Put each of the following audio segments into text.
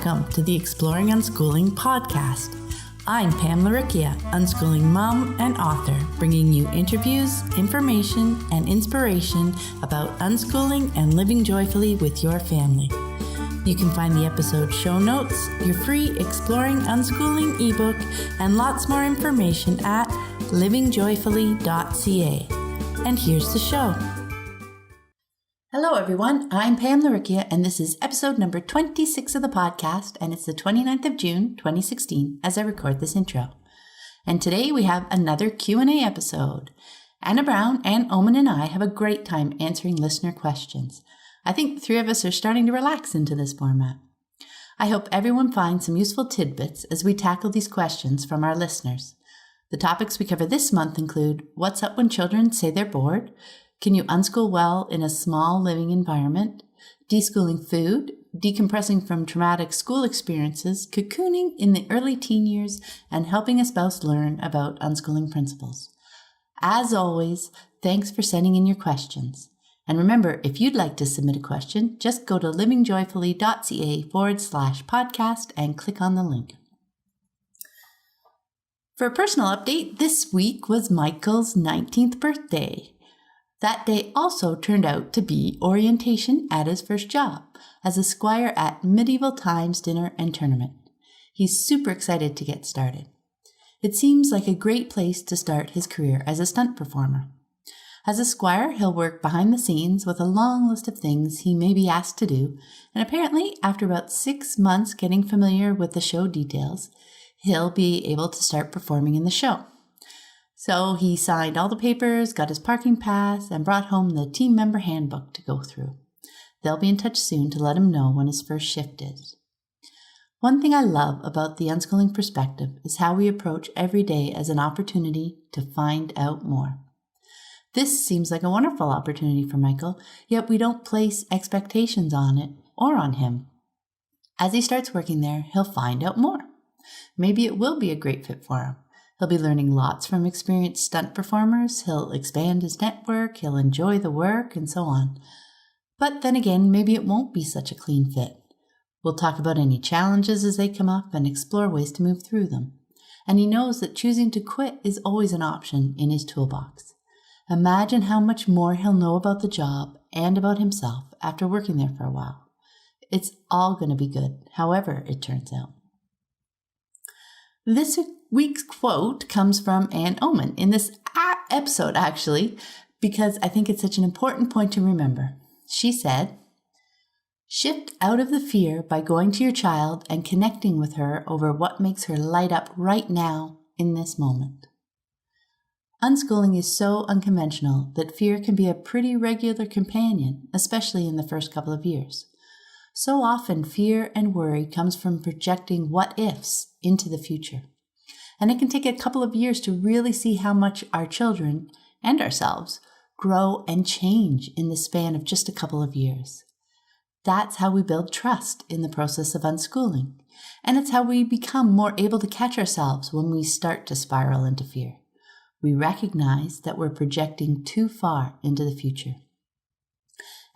Welcome to the Exploring Unschooling podcast. I'm Pam Laricchia, unschooling mom and author, bringing you interviews, information, and inspiration about unschooling and living joyfully with your family. You can find the episode show notes, your free Exploring Unschooling ebook, and lots more information at livingjoyfully.ca. And here's the show. Hello, everyone. I'm Pam Laricchia, and this is episode number 26 of the podcast, and it's the 29th of June, 2016, as I record this intro. And today we have another Q&A episode. Anna Brown and Ohman and I have a great time answering listener questions. I think the three of us are starting to relax into this format. I hope everyone finds some useful tidbits as we tackle these questions from our listeners. The topics we cover this month include what's up when children say they're bored, can you unschool well in a small living environment, deschooling food, decompressing from traumatic school experiences, cocooning in the early teen years, and helping a spouse learn about unschooling principles. As always, thanks for sending in your questions. And remember, if you'd like to submit a question, just go to livingjoyfully.ca/podcast and click on the link. For a personal update, this week was Michael's 19th birthday. That day also turned out to be orientation at his first job as a squire at Medieval Times Dinner and Tournament. He's super excited to get started. It seems like a great place to start his career as a stunt performer. As a squire, he'll work behind the scenes with a long list of things he may be asked to do, and apparently, after about 6 months getting familiar with the show details, he'll be able to start performing in the show. So he signed all the papers, got his parking pass, and brought home the team member handbook to go through. They'll be in touch soon to let him know when his first shift is. One thing I love about the unschooling perspective is how we approach every day as an opportunity to find out more. This seems like a wonderful opportunity for Michael, yet we don't place expectations on it or on him. As he starts working there, he'll find out more. Maybe it will be a great fit for him. He'll be learning lots from experienced stunt performers, he'll expand his network, he'll enjoy the work, and so on. But then again, maybe it won't be such a clean fit. We'll talk about any challenges as they come up and explore ways to move through them. And he knows that choosing to quit is always an option in his toolbox. Imagine how much more he'll know about the job and about himself after working there for a while. It's all going to be good, however it turns out. This week's quote comes from Ann Ohman in this episode, actually, because I think it's such an important point to remember. She said, "Shift out of the fear by going to your child and connecting with her over what makes her light up right now in this moment." Unschooling is so unconventional that fear can be a pretty regular companion, especially in the first couple of years. So often, fear and worry comes from projecting what-ifs into the future. And it can take a couple of years to really see how much our children and ourselves grow and change in the span of just a couple of years. That's how we build trust in the process of unschooling. And it's how we become more able to catch ourselves when we start to spiral into fear. We recognize that we're projecting too far into the future.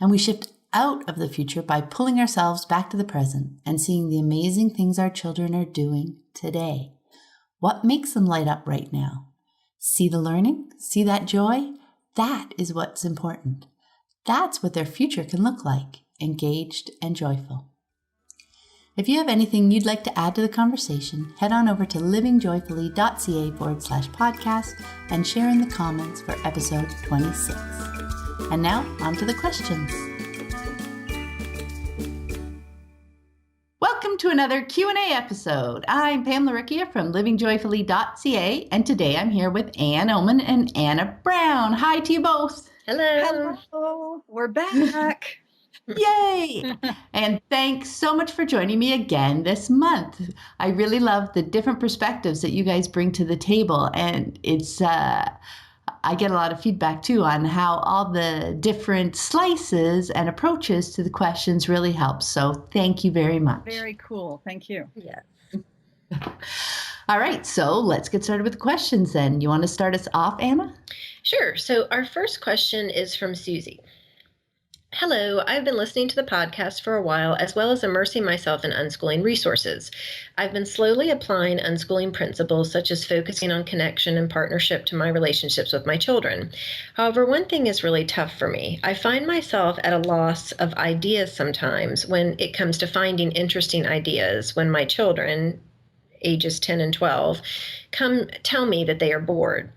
And we shift out of the future by pulling ourselves back to the present and seeing the amazing things our children are doing today. What makes them light up right now? See the learning? See that joy? That is what's important. That's what their future can look like, engaged and joyful. If you have anything you'd like to add to the conversation, head on over to livingjoyfully.ca/podcast and share in the comments for episode 26. And now, on to the questions. Welcome to another Q&A episode. I'm Pam Laricchia from livingjoyfully.ca, and today I'm here with Ann Ohman and Anna Brown. Hi to you both. Hello. Hello. We're back. Yay! And thanks so much for joining me again this month. I really love the different perspectives that you guys bring to the table, and it's I get a lot of feedback too on how all the different slices and approaches to the questions really help. So thank you very much. Very cool. Thank you. Yeah. All right, so let's get started with the questions then. You want to start us off, Anna? Sure. So our first question is from Susie. Hello, I've been listening to the podcast for a while, as well as immersing myself in unschooling resources. I've been slowly applying unschooling principles, such as focusing on connection and partnership to my relationships with my children. However, one thing is really tough for me. I find myself at a loss of ideas sometimes when it comes to finding interesting ideas when my children, ages 10 and 12, come tell me that they are bored.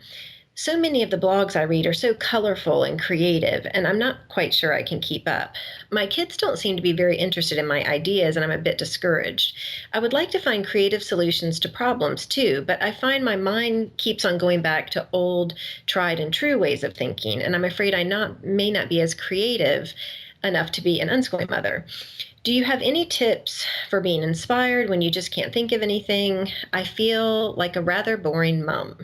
So many of the blogs I read are so colorful and creative, and I'm not quite sure I can keep up. My kids don't seem to be very interested in my ideas, and I'm a bit discouraged. I would like to find creative solutions to problems too, but I find my mind keeps on going back to old, tried and true ways of thinking, and I'm afraid may not be as creative enough to be an unschooling mother. Do you have any tips for being inspired when you just can't think of anything? I feel like a rather boring mom.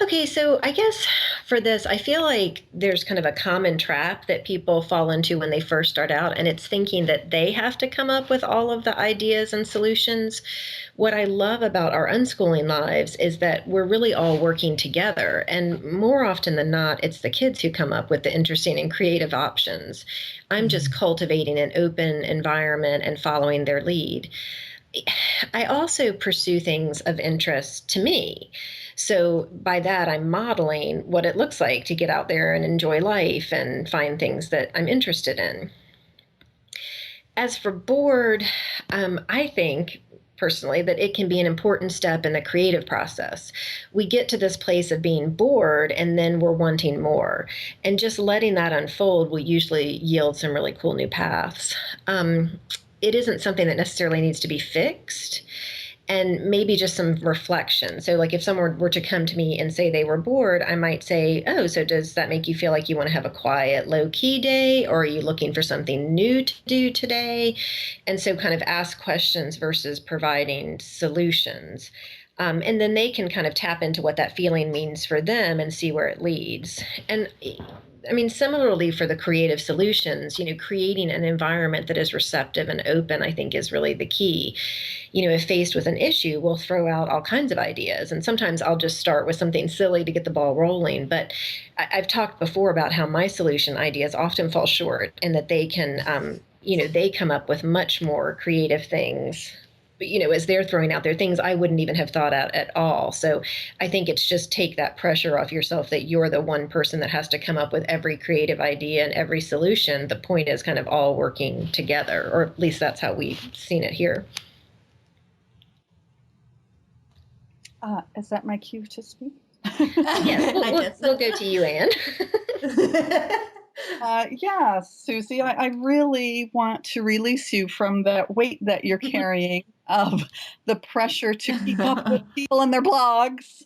Okay, so I guess for this, I feel like there's kind of a common trap that people fall into when they first start out, and it's thinking that they have to come up with all of the ideas and solutions. What I love about our unschooling lives is that we're really all working together, and more often than not, it's the kids who come up with the interesting and creative options. I'm just cultivating an open environment and following their lead. I also pursue things of interest to me. So by that, I'm modeling what it looks like to get out there and enjoy life and find things that I'm interested in. As for bored, I think personally that it can be an important step in the creative process. We get to this place of being bored and then we're wanting more. And just letting that unfold will usually yield some really cool new paths. It isn't something that necessarily needs to be fixed, and maybe just some reflection. So like if someone were to come to me and say they were bored, I might say, oh, so does that make you feel like you want to have a quiet, low-key day, or are you looking for something new to do today? And so kind of ask questions versus providing solutions. And then they can kind of tap into what that feeling means for them and see where it leads. And I mean, similarly for the creative solutions, creating an environment that is receptive and open, I think is really the key. If faced with an issue, we'll throw out all kinds of ideas. And sometimes I'll just start with something silly to get the ball rolling. But I've talked before about how my solution ideas often fall short and that they can, they come up with much more creative things. But, as they're throwing out there things I wouldn't even have thought out at all. So I think it's just take that pressure off yourself that you're the one person that has to come up with every creative idea and every solution. The point is kind of all working together, or at least that's how we've seen it here. Is that my cue to speak? Yes, we'll go to you, Anne. Yeah, Susie, I really want to release you from that weight that you're carrying of the pressure to keep up with people and their blogs.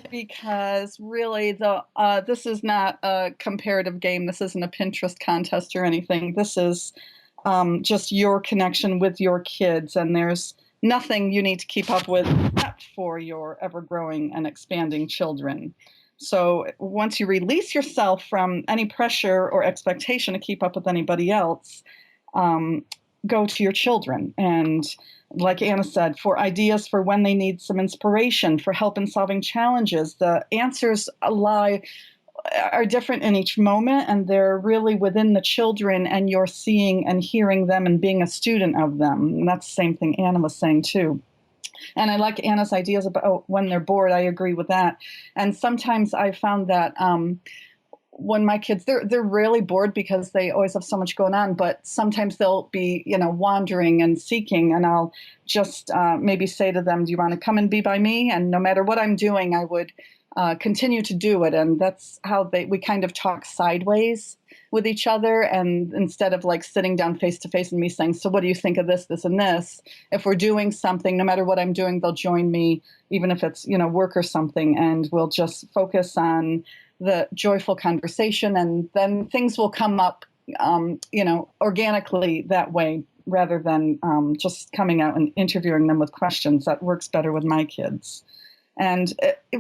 Because really, this is not a comparative game. This isn't a Pinterest contest or anything. This is just your connection with your kids, and there's nothing you need to keep up with except for your ever-growing and expanding children. So once you release yourself from any pressure or expectation to keep up with anybody else, go to your children. And like Anna said, for ideas for when they need some inspiration, for help in solving challenges, the answers are different in each moment, and they're really within the children, and you're seeing and hearing them and being a student of them. And that's the same thing Anna was saying too. And I like Anna's ideas about when they're bored. I agree with that. And sometimes I found that when my kids, they're really bored because they always have so much going on, but sometimes they'll be, wandering and seeking, and I'll just maybe say to them, do you want to come and be by me? And no matter what I'm doing, I would continue to do it. And that's how we kind of talk sideways with each other. And instead of like sitting down face to face and me saying, so what do you think of this, this, and this? If we're doing something, no matter what I'm doing, they'll join me, even if it's, work or something. And we'll just focus on the joyful conversation. And then things will come up, organically that way, rather than just coming out and interviewing them with questions. That works better with my kids. And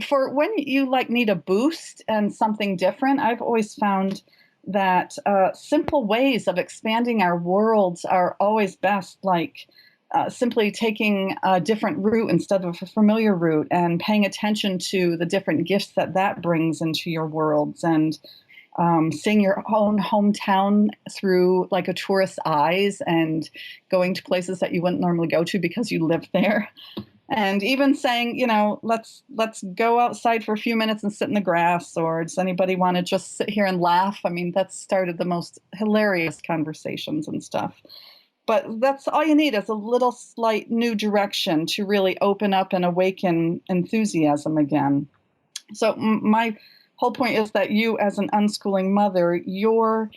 for when you need a boost and something different, I've always found that simple ways of expanding our worlds are always best, like simply taking a different route instead of a familiar route and paying attention to the different gifts that brings into your worlds. And seeing your own hometown through like a tourist's eyes and going to places that you wouldn't normally go to because you live there. And even saying, let's go outside for a few minutes and sit in the grass, or does anybody want to just sit here and laugh? I mean, that started the most hilarious conversations and stuff. But that's all you need, is a little slight new direction to really open up and awaken enthusiasm again. So my whole point is that you, as an unschooling mother, you're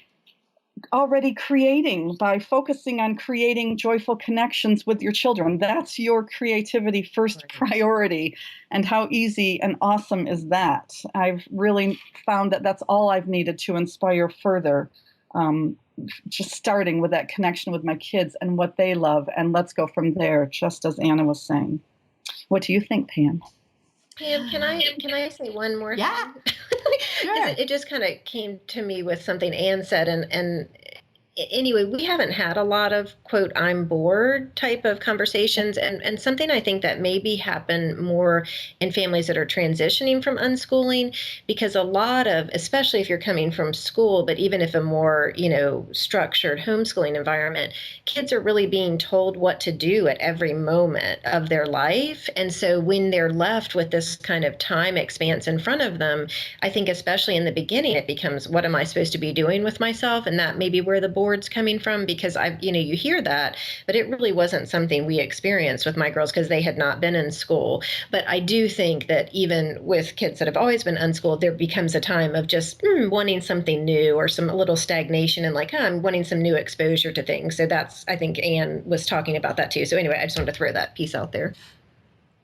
already creating by focusing on creating joyful connections with your children. That's your creativity first priority. And how easy and awesome is that? I've really found that that's all I've needed to inspire further. Just starting with that connection with my kids and what they love. And let's go from there, just as Anna was saying. What do you think, Pam? Pam, can I say one more thing? Yeah. Sure. It just kind of came to me with something Anne said, and anyway, we haven't had a lot of, quote, I'm bored type of conversations, and something I think that maybe happen more in families that are transitioning from unschooling, because a lot of, especially if you're coming from school, but even if a more, structured homeschooling environment, kids are really being told what to do at every moment of their life. And so when they're left with this kind of time expanse in front of them, I think especially in the beginning, it becomes, what am I supposed to be doing with myself? And that may be where the board's coming from, because you hear that, but it really wasn't something we experienced with my girls because they had not been in school. But I do think that even with kids that have always been unschooled, there becomes a time of just wanting something new, or a little stagnation, and like, I'm wanting some new exposure to things. So that's, I think Anne was talking about that too. So anyway, I just wanted to throw that piece out there.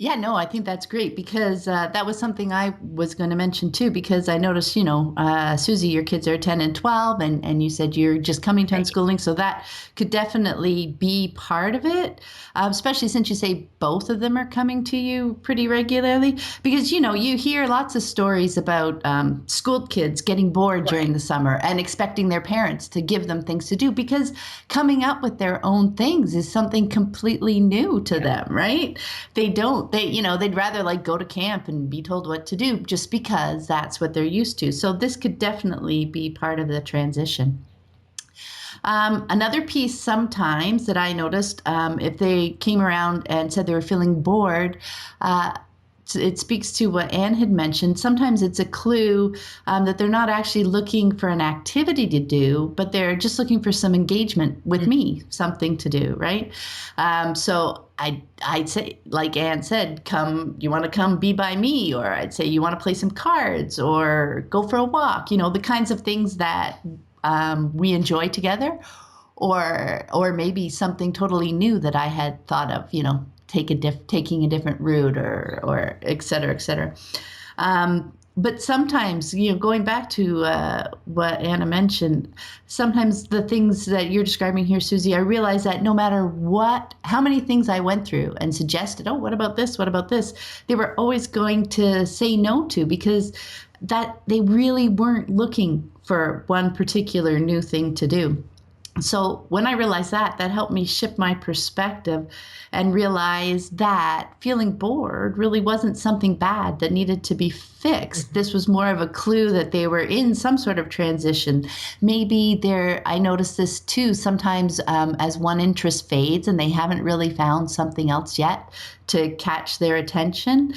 Yeah, no, I think that's great, because that was something I was going to mention too, because I noticed, Susie, your kids are 10 and 12, and you said you're just coming to unschooling. So that could definitely be part of it, especially since you say both of them are coming to you pretty regularly, because, you hear lots of stories about school kids getting bored during the summer and expecting their parents to give them things to do, because coming up with their own things is something completely new to them, right? They'd rather like go to camp and be told what to do, just because that's what they're used to. So this could definitely be part of the transition. Another piece sometimes that I noticed, if they came around and said they were feeling bored, it speaks to what Anne had mentioned. Sometimes it's a clue that they're not actually looking for an activity to do, but they're just looking for some engagement with me, something to do, right? So I'd say, like Anne said, you want to come be by me? Or I'd say, you want to play some cards or go for a walk? The kinds of things that we enjoy together, or maybe something totally new that I had thought of, taking a different route, or et cetera, et cetera. But sometimes, going back to what Anna mentioned, sometimes the things that you're describing here, Susie, I realize that no matter how many things I went through and suggested, what about this? What about this? They were always going to say no to, because that they really weren't looking for one particular new thing to do. So when I realized that helped me shift my perspective and realize that feeling bored really wasn't something bad that needed to be fixed. This was more of a clue that they were in some sort of transition. Maybe I noticed this too, sometimes as one interest fades and they haven't really found something else yet to catch their attention,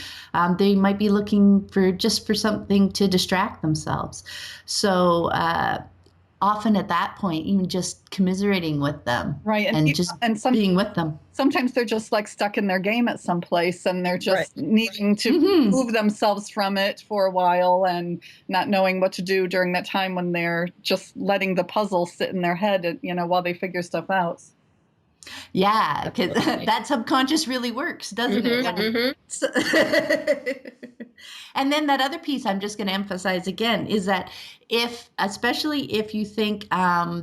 they might be looking for something to distract themselves. So often at that point, even just commiserating with them, right, and being with them. Sometimes they're just like stuck in their game at some place, and they're just needing to move themselves from it for a while, and not knowing what to do during that time when they're just letting the puzzle sit in their head, while they figure stuff out. Yeah, because that subconscious really works, doesn't it? And then that other piece I'm just going to emphasize again is that especially if you think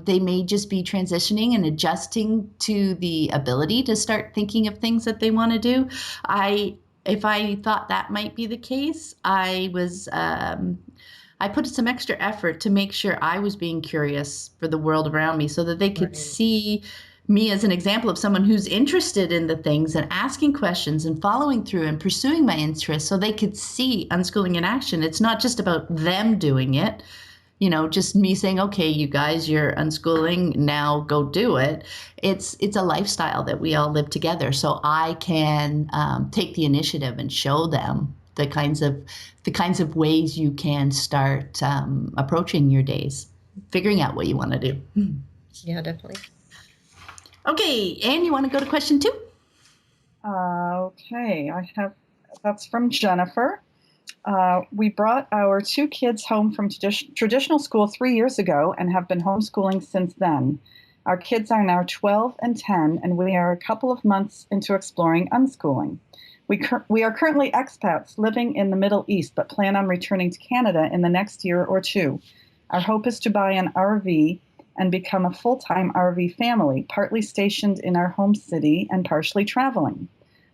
they may just be transitioning and adjusting to the ability to start thinking of things that they want to do, if I thought that might be the case, I put some extra effort to make sure I was being curious for the world around me, so that they could see me as an example of someone who's interested in the things and asking questions and following through and pursuing my interests, so they could see unschooling in action. It's not just about them doing it. just me saying, okay, you guys, you're unschooling, now go do it. It's a lifestyle that we all live together. So I can take the initiative and show them the kinds of ways you can start approaching your days, figuring out what you want to do. Yeah, definitely. Okay, Anne, you want to go to question 2? Okay, that's from Jennifer. We brought our 2 kids home from traditional school 3 years ago and have been homeschooling since then. Our kids are now 12 and 10, and we are a couple of months into exploring unschooling. We are currently expats living in the Middle East, but plan on returning to Canada in the next year or 2. Our hope is to buy an RV and become a full-time RV family, partly stationed in our home city and partially traveling.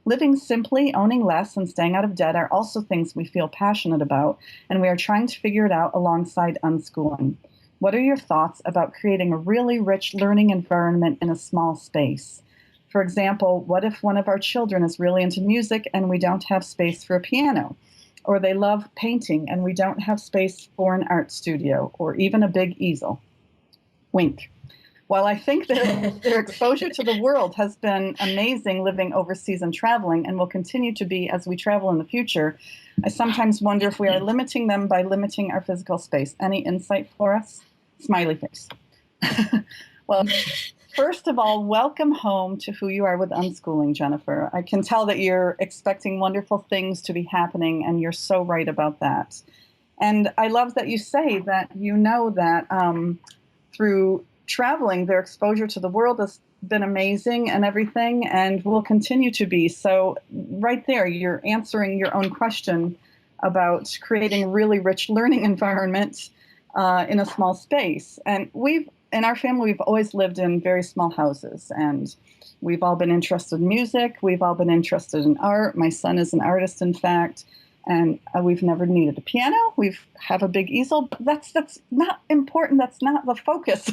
Living simply, owning less, and staying out of debt are also things we feel passionate about, and we are trying to figure it out alongside unschooling. What are your thoughts about creating a really rich learning environment in a small space? For example, what if one of our children is really into music and we don't have space for a piano? Or they love painting and we don't have space for an art studio or even a big easel? Wink. While I think that their exposure to the world has been amazing living overseas and traveling and will continue to be as we travel in the future, I sometimes wonder if we are limiting them by limiting our physical space. Any insight for us? Smiley face. Well, first of all, welcome home to Who You Are with Unschooling, Jennifer. I can tell that you're expecting wonderful things to be happening, and you're so right about that. And I love that you say that that through traveling, their exposure to the world has been amazing and everything, and will continue to be. So right there, you're answering your own question about creating a really rich learning environment in a small space. And in our family, we've always lived in very small houses, and we've all been interested in music. We've all been interested in art. My son is an artist, in fact. And we've never needed a piano. We have a big easel. But that's not important. That's not the focus.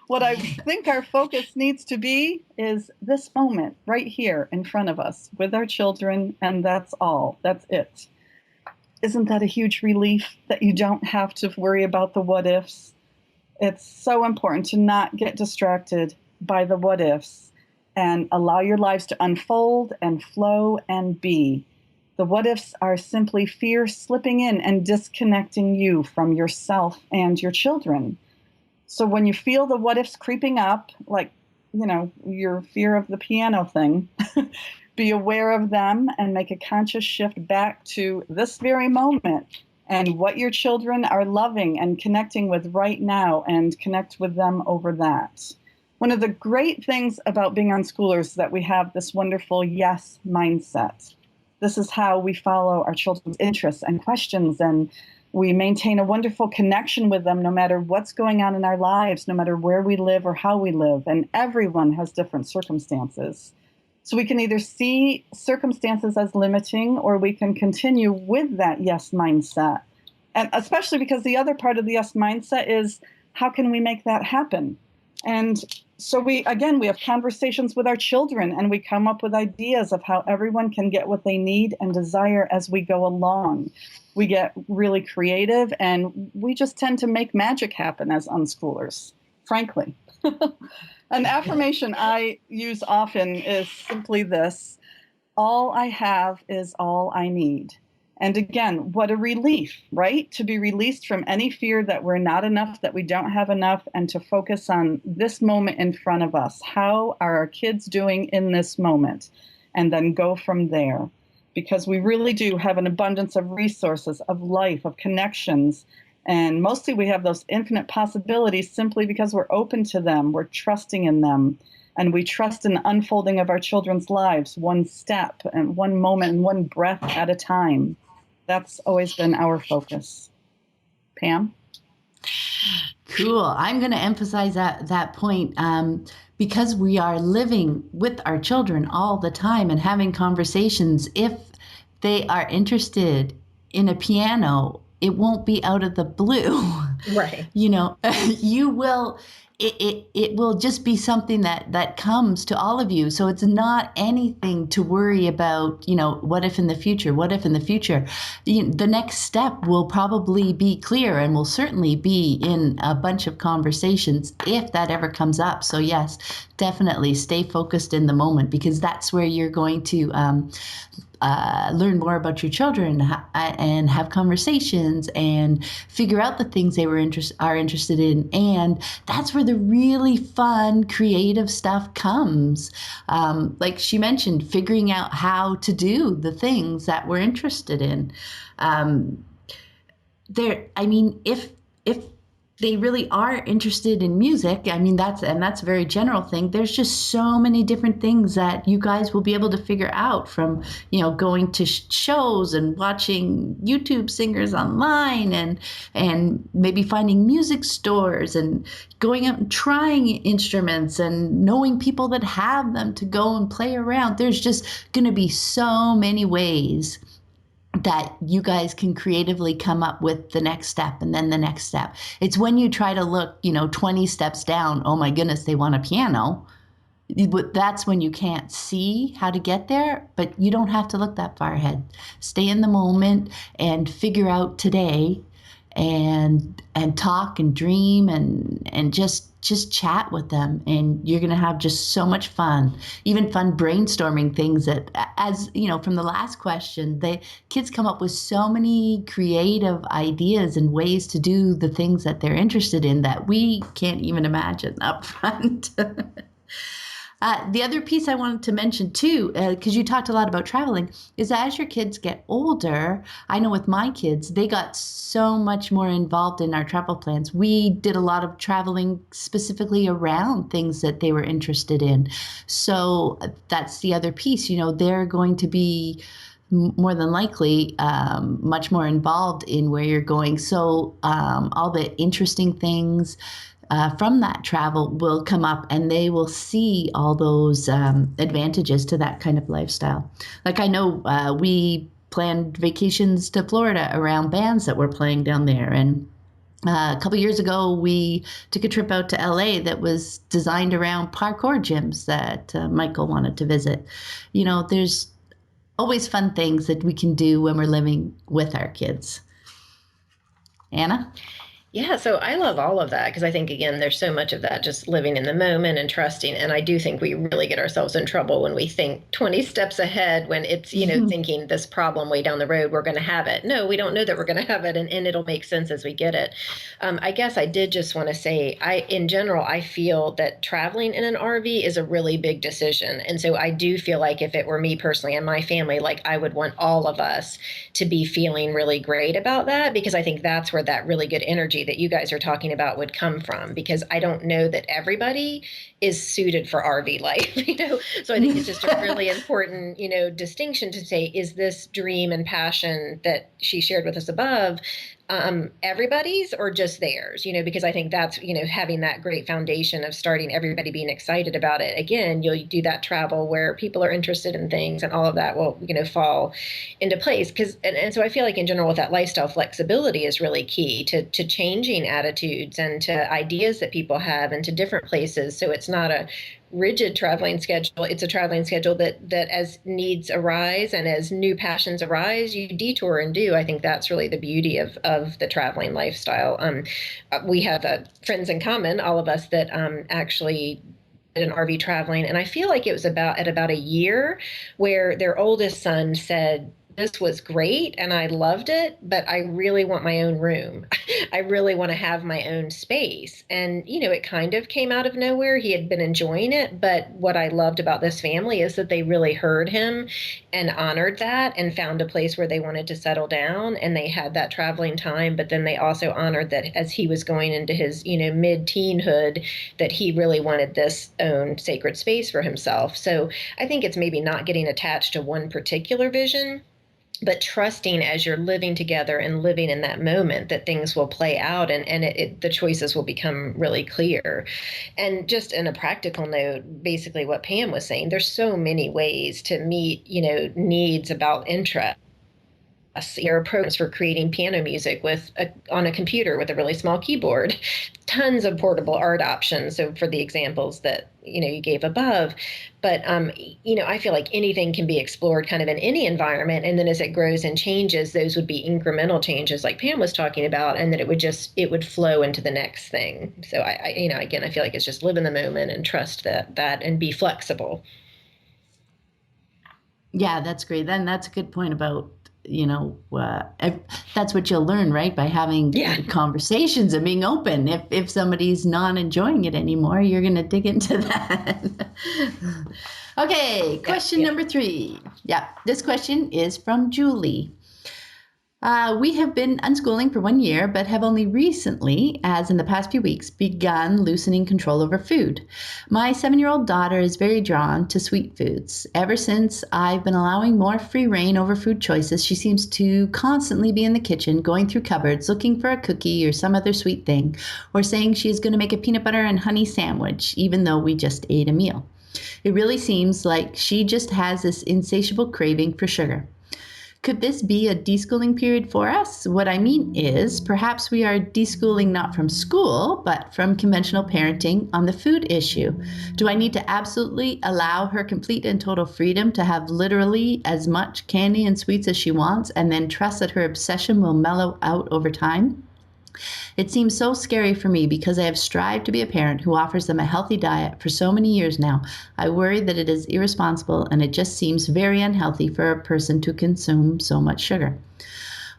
What I think our focus needs to be is this moment right here in front of us with our children, and that's all. That's it. Isn't that a huge relief that you don't have to worry about the what ifs? It's so important to not get distracted by the what ifs and allow your lives to unfold and flow and be. The what ifs are simply fear slipping in and disconnecting you from yourself and your children. So when you feel the what ifs creeping up, like, your fear of the piano thing, be aware of them and make a conscious shift back to this very moment and what your children are loving and connecting with right now, and connect with them over that. One of the great things about being unschoolers is that we have this wonderful yes mindset. This is how we follow our children's interests and questions, and we maintain a wonderful connection with them no matter what's going on in our lives, no matter where we live or how we live. And everyone has different circumstances. So we can either see circumstances as limiting, or we can continue with that yes mindset. And especially because the other part of the yes mindset is, how can we make that happen? And so we have conversations with our children, and we come up with ideas of how everyone can get what they need and desire as we go along. We get really creative, and we just tend to make magic happen as unschoolers, frankly. An affirmation I use often is simply this: all I have is all I need. And again, what a relief, right? To be released from any fear that we're not enough, that we don't have enough, and to focus on this moment in front of us. How are our kids doing in this moment? And then go from there. Because we really do have an abundance of resources, of life, of connections. And mostly we have those infinite possibilities simply because we're open to them, we're trusting in them, and we trust in the unfolding of our children's lives, one step and one moment and one breath at a time. That's always been our focus. Pam? Cool. I'm going to emphasize that point because we are living with our children all the time and having conversations. If they are interested in a piano, it won't be out of the blue. Right. You will, it will just be something that comes to all of you. So it's not anything to worry about, what if in the future, the next step will probably be clear and will certainly be in a bunch of conversations if that ever comes up. So yes, definitely stay focused in the moment, because that's where you're going to learn more about your children and have conversations and figure out the things they are interested in. And that's where the really fun, creative stuff comes. Like she mentioned, figuring out how to do the things that we're interested in. If they really are interested in music, that's a very general thing. There's just so many different things that you guys will be able to figure out from, going to shows and watching YouTube singers online, and maybe finding music stores and going out and trying instruments and knowing people that have them to go and play around. There's just going to be so many ways that you guys can creatively come up with the next step and then the next step. It's when you try to look, 20 steps down, oh my goodness, they want a piano. That's when you can't see how to get there, but you don't have to look that far ahead. Stay in the moment and figure out today, and talk and dream and just chat with them, and you're going to have just so much fun, even fun brainstorming things that, as from the last question, the kids come up with so many creative ideas and ways to do the things that they're interested in that we can't even imagine up front. The other piece I wanted to mention too, because you talked a lot about traveling, is that as your kids get older, I know with my kids, they got so much more involved in our travel plans. We did a lot of traveling specifically around things that they were interested in. So that's the other piece, they're going to be more than likely much more involved in where you're going. So all the interesting things from that travel will come up, and they will see all those advantages to that kind of lifestyle. Like I know we planned vacations to Florida around bands that were playing down there. And a couple years ago, we took a trip out to LA that was designed around parkour gyms that Michael wanted to visit. There's always fun things that we can do when we're living with our kids. Anna? Yeah, so I love all of that because I think, again, there's so much of that just living in the moment and trusting. And I do think we really get ourselves in trouble when we think 20 steps ahead, when it's, thinking this problem way down the road, we're going to have it. No, we don't know that we're going to have it, and it'll make sense as we get it. I guess I did just want to say, in general, I feel that traveling in an RV is a really big decision. And so I do feel like if it were me personally and my family, like I would want all of us to be feeling really great about that, because I think that's where that really good energy that you guys are talking about would come from, because I don't know that everybody is suited for RV life, So I think it's just a really important, distinction to say, is this dream and passion that she shared with us above everybody's or just theirs, because I think that's, having that great foundation of starting everybody being excited about it. Again, you'll do that travel where people are interested in things, and all of that will, fall into place. And so I feel like in general with that lifestyle, flexibility is really key to changing attitudes and to ideas that people have and to different places. So it's not a rigid traveling schedule. It's a traveling schedule that as needs arise and as new passions arise, you detour and do. I think that's really the beauty of the traveling lifestyle. We have friends in common, all of us, that actually did an RV traveling. And I feel like it was about a year where their oldest son said, this was great and I loved it, but I really want my own room. I really want to have my own space. And, it kind of came out of nowhere. He had been enjoying it. But what I loved about this family is that they really heard him and honored that and found a place where they wanted to settle down. And they had that traveling time. But then they also honored that as he was going into his, mid-teenhood, that he really wanted this own sacred space for himself. So I think it's maybe not getting attached to one particular vision, but trusting as you're living together and living in that moment that things will play out and the choices will become really clear. And just in a practical note, basically what Pam was saying, there's so many ways to meet, needs about interest. or programs for creating piano music on a computer with a really small keyboard, tons of portable art options. So for the examples that, you gave above, but, I feel like anything can be explored kind of in any environment. And then as it grows and changes, those would be incremental changes like Pam was talking about. And then it would flow into the next thing. So again, I feel like it's just live in the moment and trust that and be flexible. Yeah, that's great. Then that's a good point about, that's what you'll learn, right? By having conversations and being open. If somebody's not enjoying it anymore, you're going to dig into that. Okay, question number 3. Yeah, this question is from Julie. We have been unschooling for 1 year, but have only recently, as in the past few weeks, begun loosening control over food. My 7-year-old daughter is very drawn to sweet foods. Ever since I've been allowing more free reign over food choices, she seems to constantly be in the kitchen, going through cupboards, looking for a cookie or some other sweet thing, or saying she is going to make a peanut butter and honey sandwich, even though we just ate a meal. It really seems like she just has this insatiable craving for sugar. Could this be a deschooling period for us? What I mean is, perhaps we are deschooling not from school, but from conventional parenting on the food issue. Do I need to absolutely allow her complete and total freedom to have literally as much candy and sweets as she wants, and then trust that her obsession will mellow out over time? It seems so scary for me because I have strived to be a parent who offers them a healthy diet for so many years now. I worry that it is irresponsible, and it just seems very unhealthy for a person to consume so much sugar.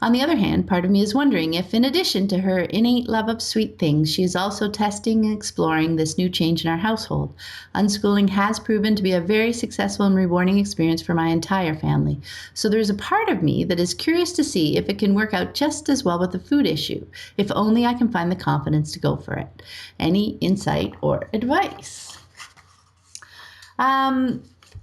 On the other hand, part of me is wondering if, in addition to her innate love of sweet things, she is also testing and exploring this new change in our household. Unschooling has proven to be a very successful and rewarding experience for my entire family. So there's a part of me that is curious to see if it can work out just as well with the food issue, if only I can find the confidence to go for it. Any insight or advice?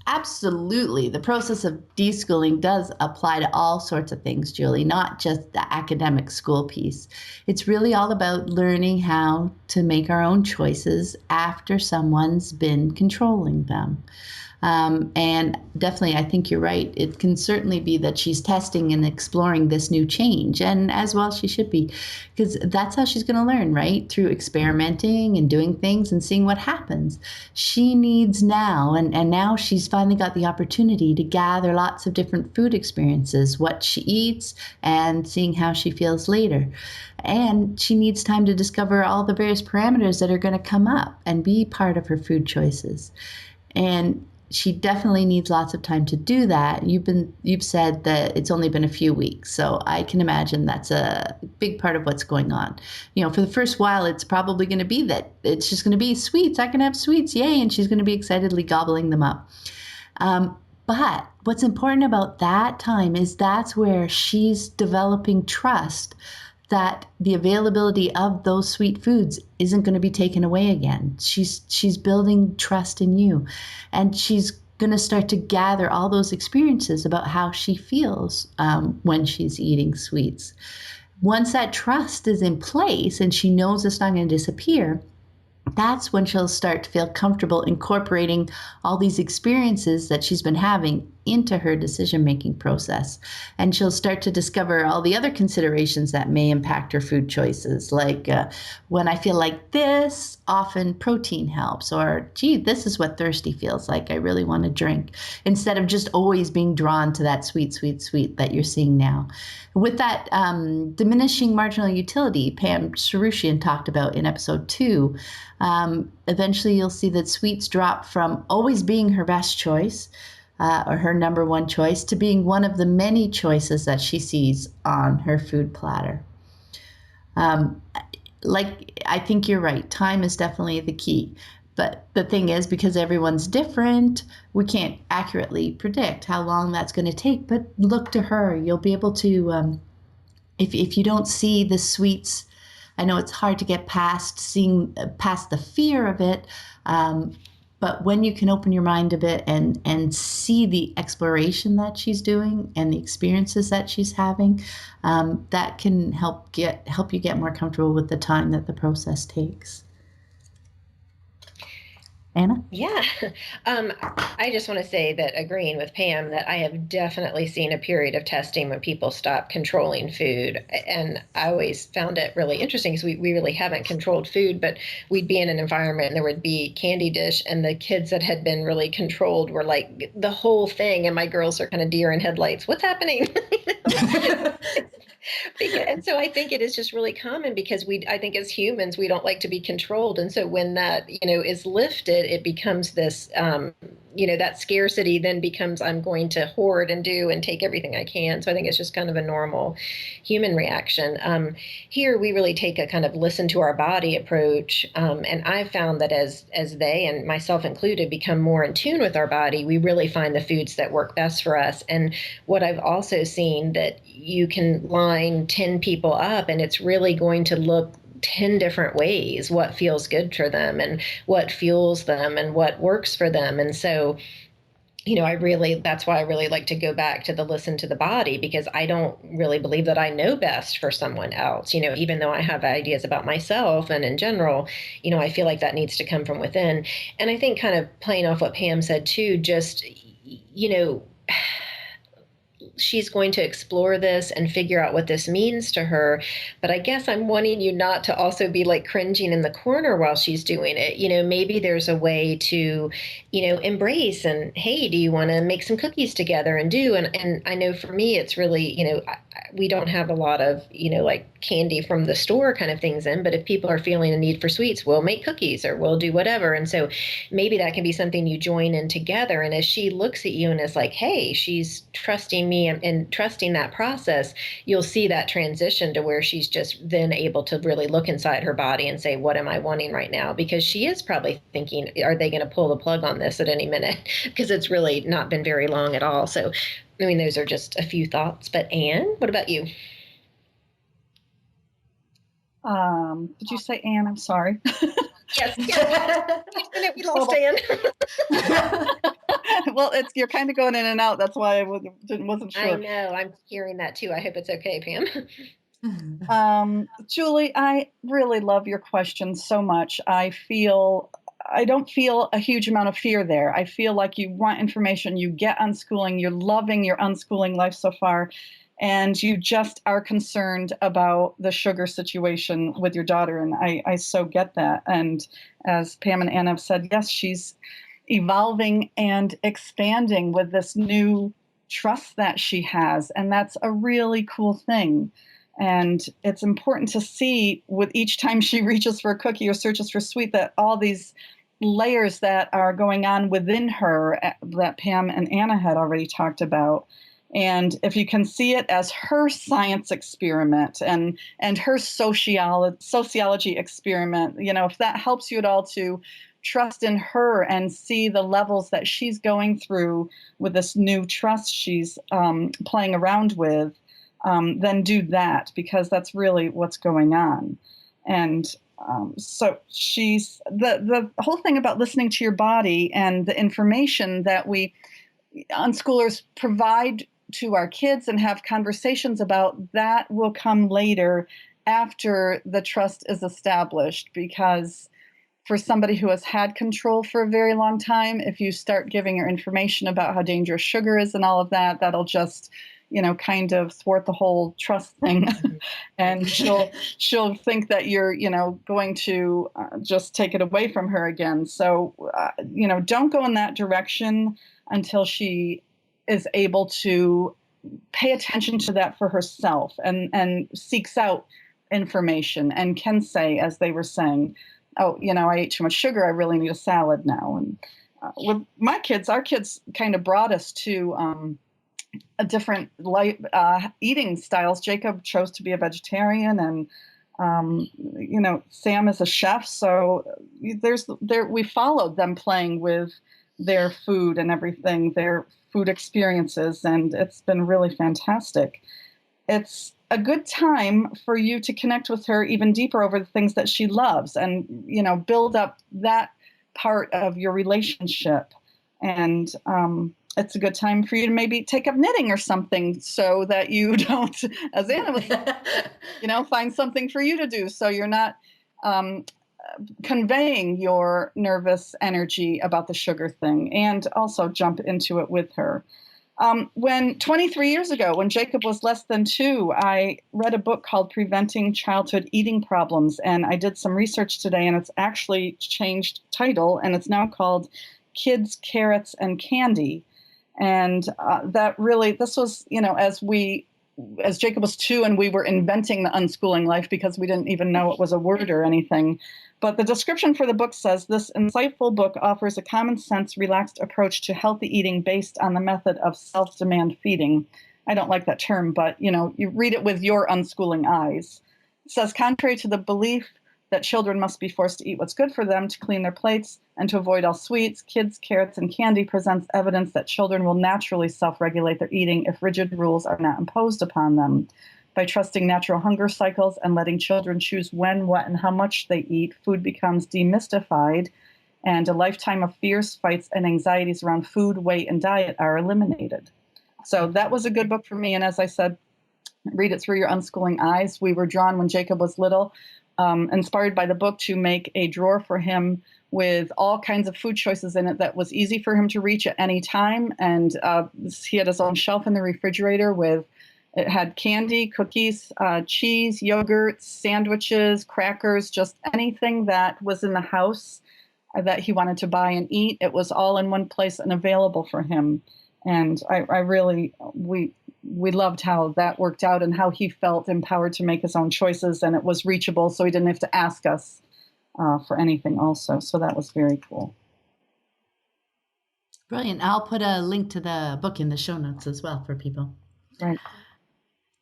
Absolutely. The process of deschooling does apply to all sorts of things, Julie, not just the academic school piece. It's really all about learning how to make our own choices after someone's been controlling them. And definitely, I think you're right. It can certainly be that she's testing and exploring this new change, and as well she should be, because that's how she's going to learn, right? Through experimenting and doing things and seeing what happens. She needs now, and now she's finally got the opportunity to gather lots of different food experiences, what she eats, and seeing how she feels later. And she needs time to discover all the various parameters that are going to come up and be part of her food choices. And she definitely needs lots of time to do that. You've said that it's only been a few weeks, so I can imagine that's a big part of what's going on. For the first while, it's probably going to be that it's just going to be sweets. I can have sweets, yay! And she's going to be excitedly gobbling them up. But what's important about that time is that's where she's developing trust that the availability of those sweet foods isn't going to be taken away again. She's building trust in you, and she's going to start to gather all those experiences about how she feels when she's eating sweets. Once that trust is in place and she knows it's not going to disappear, that's when she'll start to feel comfortable incorporating all these experiences that she's been having into her decision-making process. And she'll start to discover all the other considerations that may impact her food choices, like when I feel like this, often protein helps, or gee, this is what thirsty feels like. I really want to drink, instead of just always being drawn to that sweet, sweet, sweet that you're seeing now. With that diminishing marginal utility Pam Sarushian talked about in episode 2, eventually you'll see that sweets drop from always being her best choice or her number one choice to being one of the many choices that she sees on her food platter. I think you're right. Time is definitely the key. But the thing is, because everyone's different, we can't accurately predict how long that's going to take. But look to her. You'll be able to, if you don't see the sweets, I know it's hard to get past the fear of it. But when you can open your mind a bit and see the exploration that she's doing and the experiences that she's having, that can help you get more comfortable with the time that the process takes. Anna? Yeah. I just want to say that agreeing with Pam that I have definitely seen a period of testing when people stop controlling food. And I always found it really interesting because we really haven't controlled food, but we'd be in an environment and there would be candy dish and the kids that had been really controlled were like the whole thing. And my girls are kind of deer in headlights. What's happening? And so I think it is just really common because I think as humans, we don't like to be controlled. And so when that, is lifted, it becomes this, that scarcity then becomes, I'm going to hoard and do and take everything I can. So I think it's just kind of a normal human reaction. Here, we really take a kind of listen to our body approach. And I've found that as they, and myself included, become more in tune with our body, we really find the foods that work best for us. And what I've also seen that you can line 10 people up and it's really going to look 10 different ways what feels good for them and what fuels them and what works for them. And so, that's why I really like to go back to the listen to the body, because I don't really believe that I know best for someone else, even though I have ideas about myself and in general, I feel like that needs to come from within. And I think kind of playing off what Pam said too, just, she's going to explore this and figure out what this means to her. But I guess I'm wanting you not to also be like cringing in the corner while she's doing it. Maybe there's a way to, embrace and, hey, do you want to make some cookies together and do? And I know for me, it's really, we don't have a lot of, like candy from the store kind of things in, but if people are feeling a need for sweets, we'll make cookies or we'll do whatever. And so maybe that can be something you join in together. And as she looks at you and is like, hey, she's trusting me and trusting that process, you'll see that transition to where she's just then able to really look inside her body and say, what am I wanting right now? Because she is probably thinking, are they going to pull the plug on this at any minute? Because it's really not been very long at all. So, those are just a few thoughts. But Anne, what about you? Did you say Anne? I'm sorry. Yes. We lost Anne. Well, you're kind of going in and out. That's why I wasn't sure. I know. I'm hearing that too. I hope it's okay, Pam. Julie, I really love your question so much. I don't feel a huge amount of fear there. I feel like you want information, you get unschooling, you're loving your unschooling life so far, and you just are concerned about the sugar situation with your daughter. And I so get that. And as Pam and Anna have said, yes, she's evolving and expanding with this new trust that she has. And that's a really cool thing. And it's important to see with each time she reaches for a cookie or searches for sweet that all these layers that are going on within her that Pam and Anna had already talked about. And if you can see it as her science experiment and her sociology experiment, if that helps you at all to trust in her and see the levels that she's going through with this new trust she's playing around with, then do that, because that's really what's going on. And so she's the whole thing about listening to your body and the information that we unschoolers provide to our kids and have conversations about, that will come later after the trust is established. Because for somebody who has had control for a very long time, if you start giving her information about how dangerous sugar is and all of that, that'll just kind of thwart the whole trust thing. And she'll think that you're, going to just take it away from her again. So, don't go in that direction until she is able to pay attention to that for herself and seeks out information and can say, as they were saying, oh, I ate too much sugar, I really need a salad now. And with my kids, our kids kind of brought us to a different eating styles. Jacob chose to be a vegetarian, and Sam is a chef, so we followed them playing with their food and everything, their food experiences, and it's been really fantastic. It's a good time for you to connect with her even deeper over the things that she loves and, build up that part of your relationship. And it's a good time for you to maybe take up knitting or something, so that you don't, as Anna was, find something for you to do, so you're not conveying your nervous energy about the sugar thing and also jump into it with her. When 23 years ago, when Jacob was less than 2, I read a book called Preventing Childhood Eating Problems, and I did some research today, and it's actually changed title, and it's now called Kids, Carrots, and Candy. And this was, as Jacob was 2 and we were inventing the unschooling life because we didn't even know it was a word or anything. But the description for the book says, this insightful book offers a common sense, relaxed approach to healthy eating based on the method of self-demand feeding. I don't like that term, but you read it with your unschooling eyes. It says, contrary to the belief that children must be forced to eat what's good for them, to clean their plates, and to avoid all sweets, Kids, Carrots, and Candy presents evidence that children will naturally self-regulate their eating if rigid rules are not imposed upon them. By trusting natural hunger cycles and letting children choose when, what, and how much they eat, food becomes demystified, and a lifetime of fears, fights, and anxieties around food, weight, and diet are eliminated. So that was a good book for me. And as I said, read it through your unschooling eyes. We were drawn when Jacob was little, inspired by the book, to make a drawer for him with all kinds of food choices in it that was easy for him to reach at any time. And he had his own shelf in the refrigerator it had candy, cookies, cheese, yogurt, sandwiches, crackers, just anything that was in the house that he wanted to buy and eat. It was all in one place and available for him. And we loved how that worked out and how he felt empowered to make his own choices, and it was reachable, so he didn't have to ask us for anything also. So that was very cool. Brilliant. I'll put a link to the book in the show notes as well for people. Right.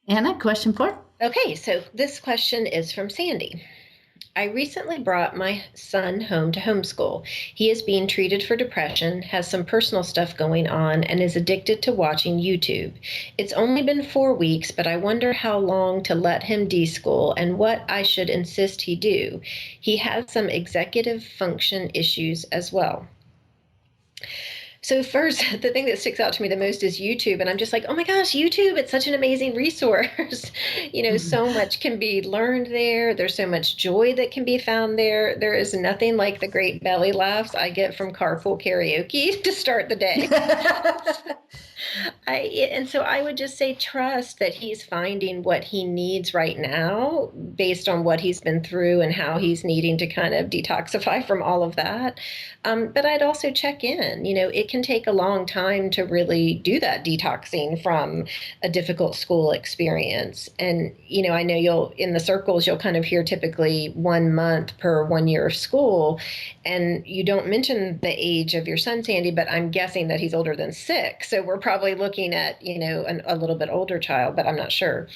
Anna, question 4. Okay, so this question is from Sandy. I recently brought my son home to homeschool. He is being treated for depression, has some personal stuff going on, and is addicted to watching YouTube. It's only been 4 weeks, but I wonder how long to let him deschool and what I should insist he do. He has some executive function issues as well. So first, the thing that sticks out to me the most is YouTube. And I'm just like, oh my gosh, YouTube, it's such an amazing resource. So much can be learned there. There's so much joy that can be found there. There is nothing like the great belly laughs I get from carpool karaoke to start the day. And so I would just say trust that he's finding what he needs right now based on what he's been through and how he's needing to kind of detoxify from all of that. But I'd also check in. It can take a long time to really do that detoxing from a difficult school experience. And, I know in the circles, you'll kind of hear typically 1 month per 1 year of school. And you don't mention the age of your son, Sandy, but I'm guessing that he's older than 6. So we're probably looking at, a little bit older child, but I'm not sure.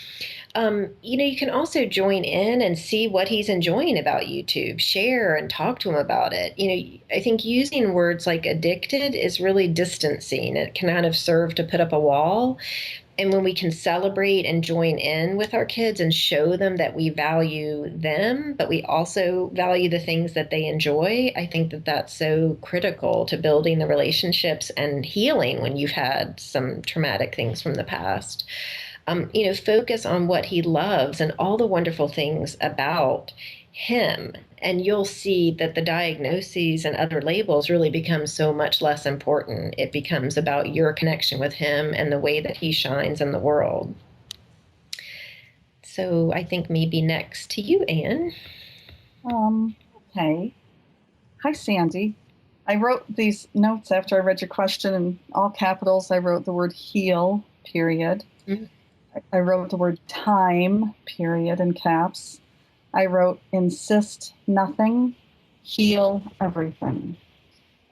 You can also join in and see what he's enjoying about YouTube, share and talk to him about it. I think using words like addicted is really distancing. It can kind of serve to put up a wall. And when we can celebrate and join in with our kids and show them that we value them, but we also value the things that they enjoy, I think that that's so critical to building the relationships and healing when you've had some traumatic things from the past. Focus on what he loves and all the wonderful things about him. And you'll see that the diagnoses and other labels really become so much less important. It becomes about your connection with him and the way that he shines in the world. So I think maybe next to you, Anne. Okay. Hi, Sandy. I wrote these notes after I read your question in all capitals. I wrote the word heal, period. Mm-hmm. I wrote the word time, period, in caps. I wrote insist nothing, heal everything.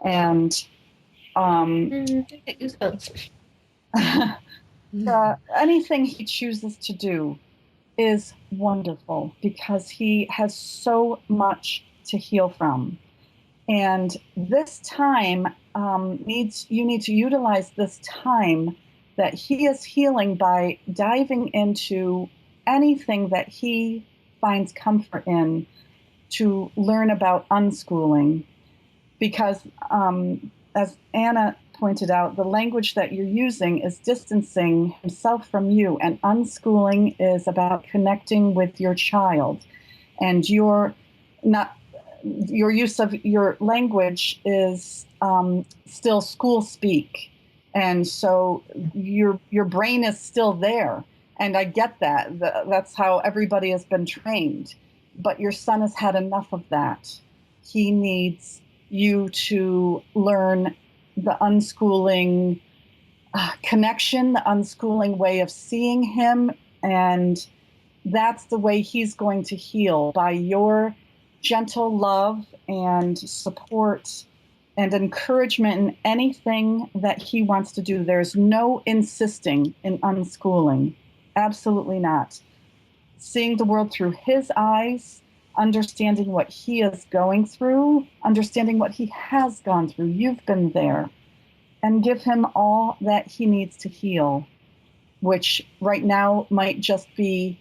And anything he chooses to do is wonderful because he has so much to heal from. And this time you need to utilize this time that he is healing by diving into anything that he finds comfort in to learn about unschooling. Because as Anna pointed out, the language that you're using is distancing himself from you, and unschooling is about connecting with your child. And you're not, your use of your language is still school speak, and so your brain is still there. And I get that. That's how everybody has been trained. But your son has had enough of that. He needs you to learn the unschooling connection, the unschooling way of seeing him. And that's the way he's going to heal, by your gentle love and support and encouragement in anything that he wants to do. There's no insisting in unschooling. Absolutely not. Seeing the world through his eyes, understanding what he is going through, understanding what he has gone through. You've been there. And give him all that he needs to heal, which right now might just be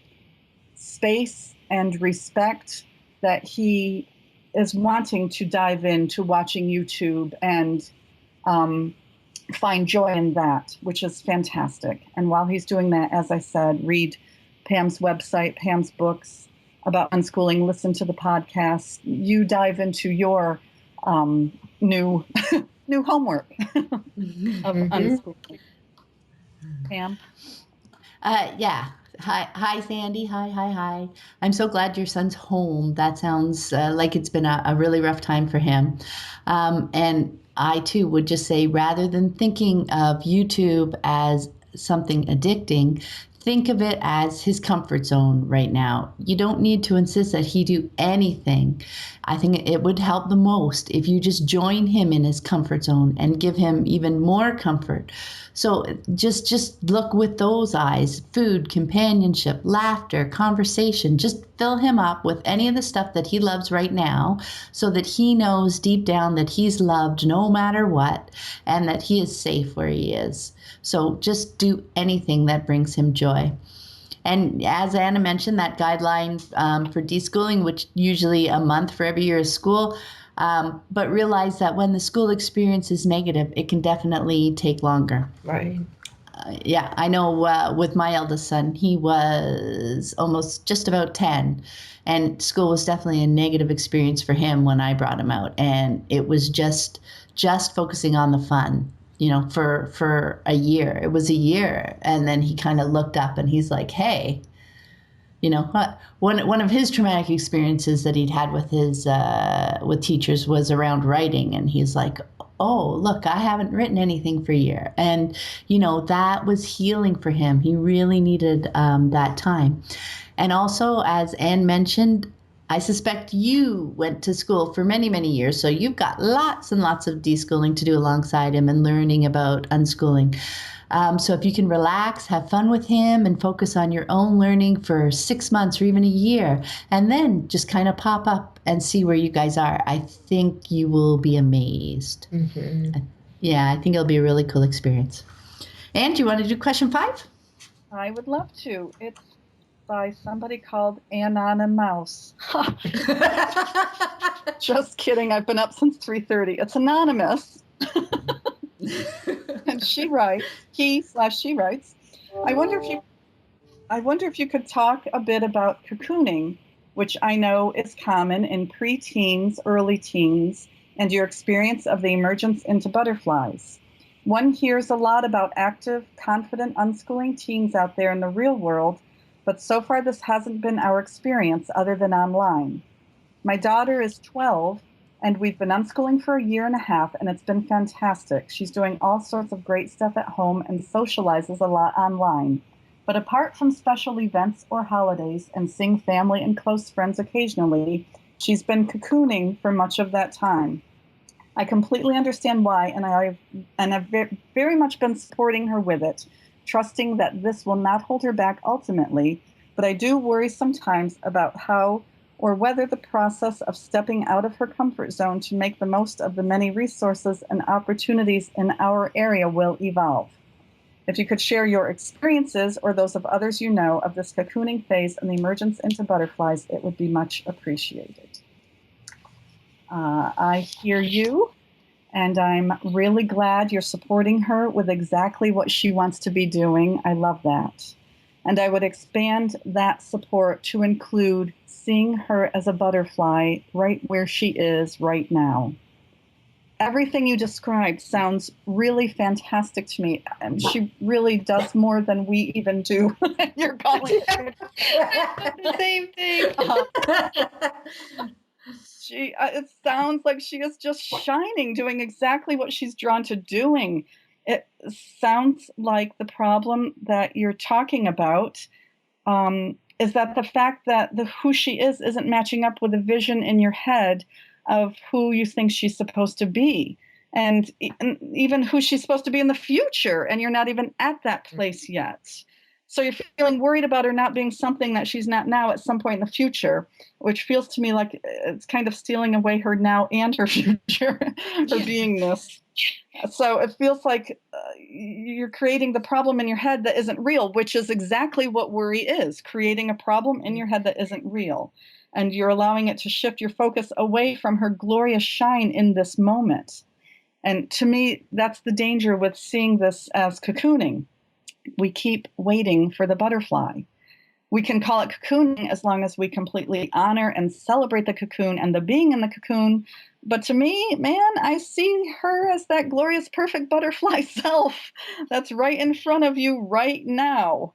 space and respect that he is wanting to dive into watching YouTube and find joy in that, which is fantastic. And while he's doing that, as I said, read Pam's website, Pam's books about unschooling, listen to the podcast. You dive into your new homework of unschooling. Pam? Yeah. Hi, Sandy. Hi. I'm so glad your son's home. That sounds like it's been a really rough time for him. And I, too, would just say, rather than thinking of YouTube as something addicting, think of it as his comfort zone right now. You don't need to insist that he do anything. I think it would help the most if you just join him in his comfort zone and give him even more comfort. So just look with those eyes: food, companionship, laughter, conversation. Just fill him up with any of the stuff that he loves right now, so that he knows deep down that he's loved no matter what, and that he is safe where he is. So just do anything that brings him joy. And as Anna mentioned, that guideline for deschooling, which usually a month for every year of school, but realize that when the school experience is negative, it can definitely take longer. Right. Yeah, I know with my eldest son, he was almost just about 10, and school was definitely a negative experience for him when I brought him out. And it was just focusing on the fun. For a year. It was a year. And then he kind of looked up and he's like, hey, one of his traumatic experiences that he'd had with his with teachers was around writing. And he's like, oh, look, I haven't written anything for a year. And, that was healing for him. He really needed that time. And also, as Anne mentioned, I suspect you went to school for many, many years, so you've got lots and lots of deschooling to do alongside him and learning about unschooling. So if you can relax, have fun with him, and focus on your own learning for 6 months or even a year, and then just kind of pop up and see where you guys are, I think you will be amazed. Mm-hmm. Yeah, I think it'll be a really cool experience. And do you want to do question 5? I would love to. It's by somebody called Anonymous. Just kidding. I've been up since 3:30. It's anonymous. And she writes, she writes, I wonder if you could talk a bit about cocooning, which I know is common in preteens, early teens, and your experience of the emergence into butterflies. One hears a lot about active, confident, unschooling teens out there in the real world, but so far this hasn't been our experience other than online. My daughter is 12, and we've been unschooling for a year and a half, and it's been fantastic. She's doing all sorts of great stuff at home and socializes a lot online. But apart from special events or holidays and seeing family and close friends occasionally, she's been cocooning for much of that time. I completely understand why, and I've very much been supporting her with it, trusting that this will not hold her back ultimately, but I do worry sometimes about how or whether the process of stepping out of her comfort zone to make the most of the many resources and opportunities in our area will evolve. If you could share your experiences or those of others you know of this cocooning phase and the emergence into butterflies, it would be much appreciated. I hear you. And I'm really glad you're supporting her with exactly what she wants to be doing. I love that. And I would expand that support to include seeing her as a butterfly right where she is right now. Everything you described sounds really fantastic to me. And she really does more than we even do. You're calling it The same thing. It sounds like she is just shining, doing exactly what she's drawn to doing. It sounds like the problem that you're talking about is that the fact that who she is isn't matching up with the vision in your head of who you think she's supposed to be, and even who she's supposed to be in the future, and you're not even at that place yet. So you're feeling worried about her not being something that she's not now at some point in the future, which feels to me like it's kind of stealing away her now and her future, her beingness. So it feels like you're creating the problem in your head that isn't real, which is exactly what worry is, creating a problem in your head that isn't real. And you're allowing it to shift your focus away from her glorious shine in this moment. And to me, that's the danger with seeing this as cocooning. We keep waiting for the butterfly. We can call it cocooning as long as we completely honor and celebrate the cocoon and the being in the cocoon. But to me, man, I see her as that glorious, perfect butterfly self that's right in front of you right now.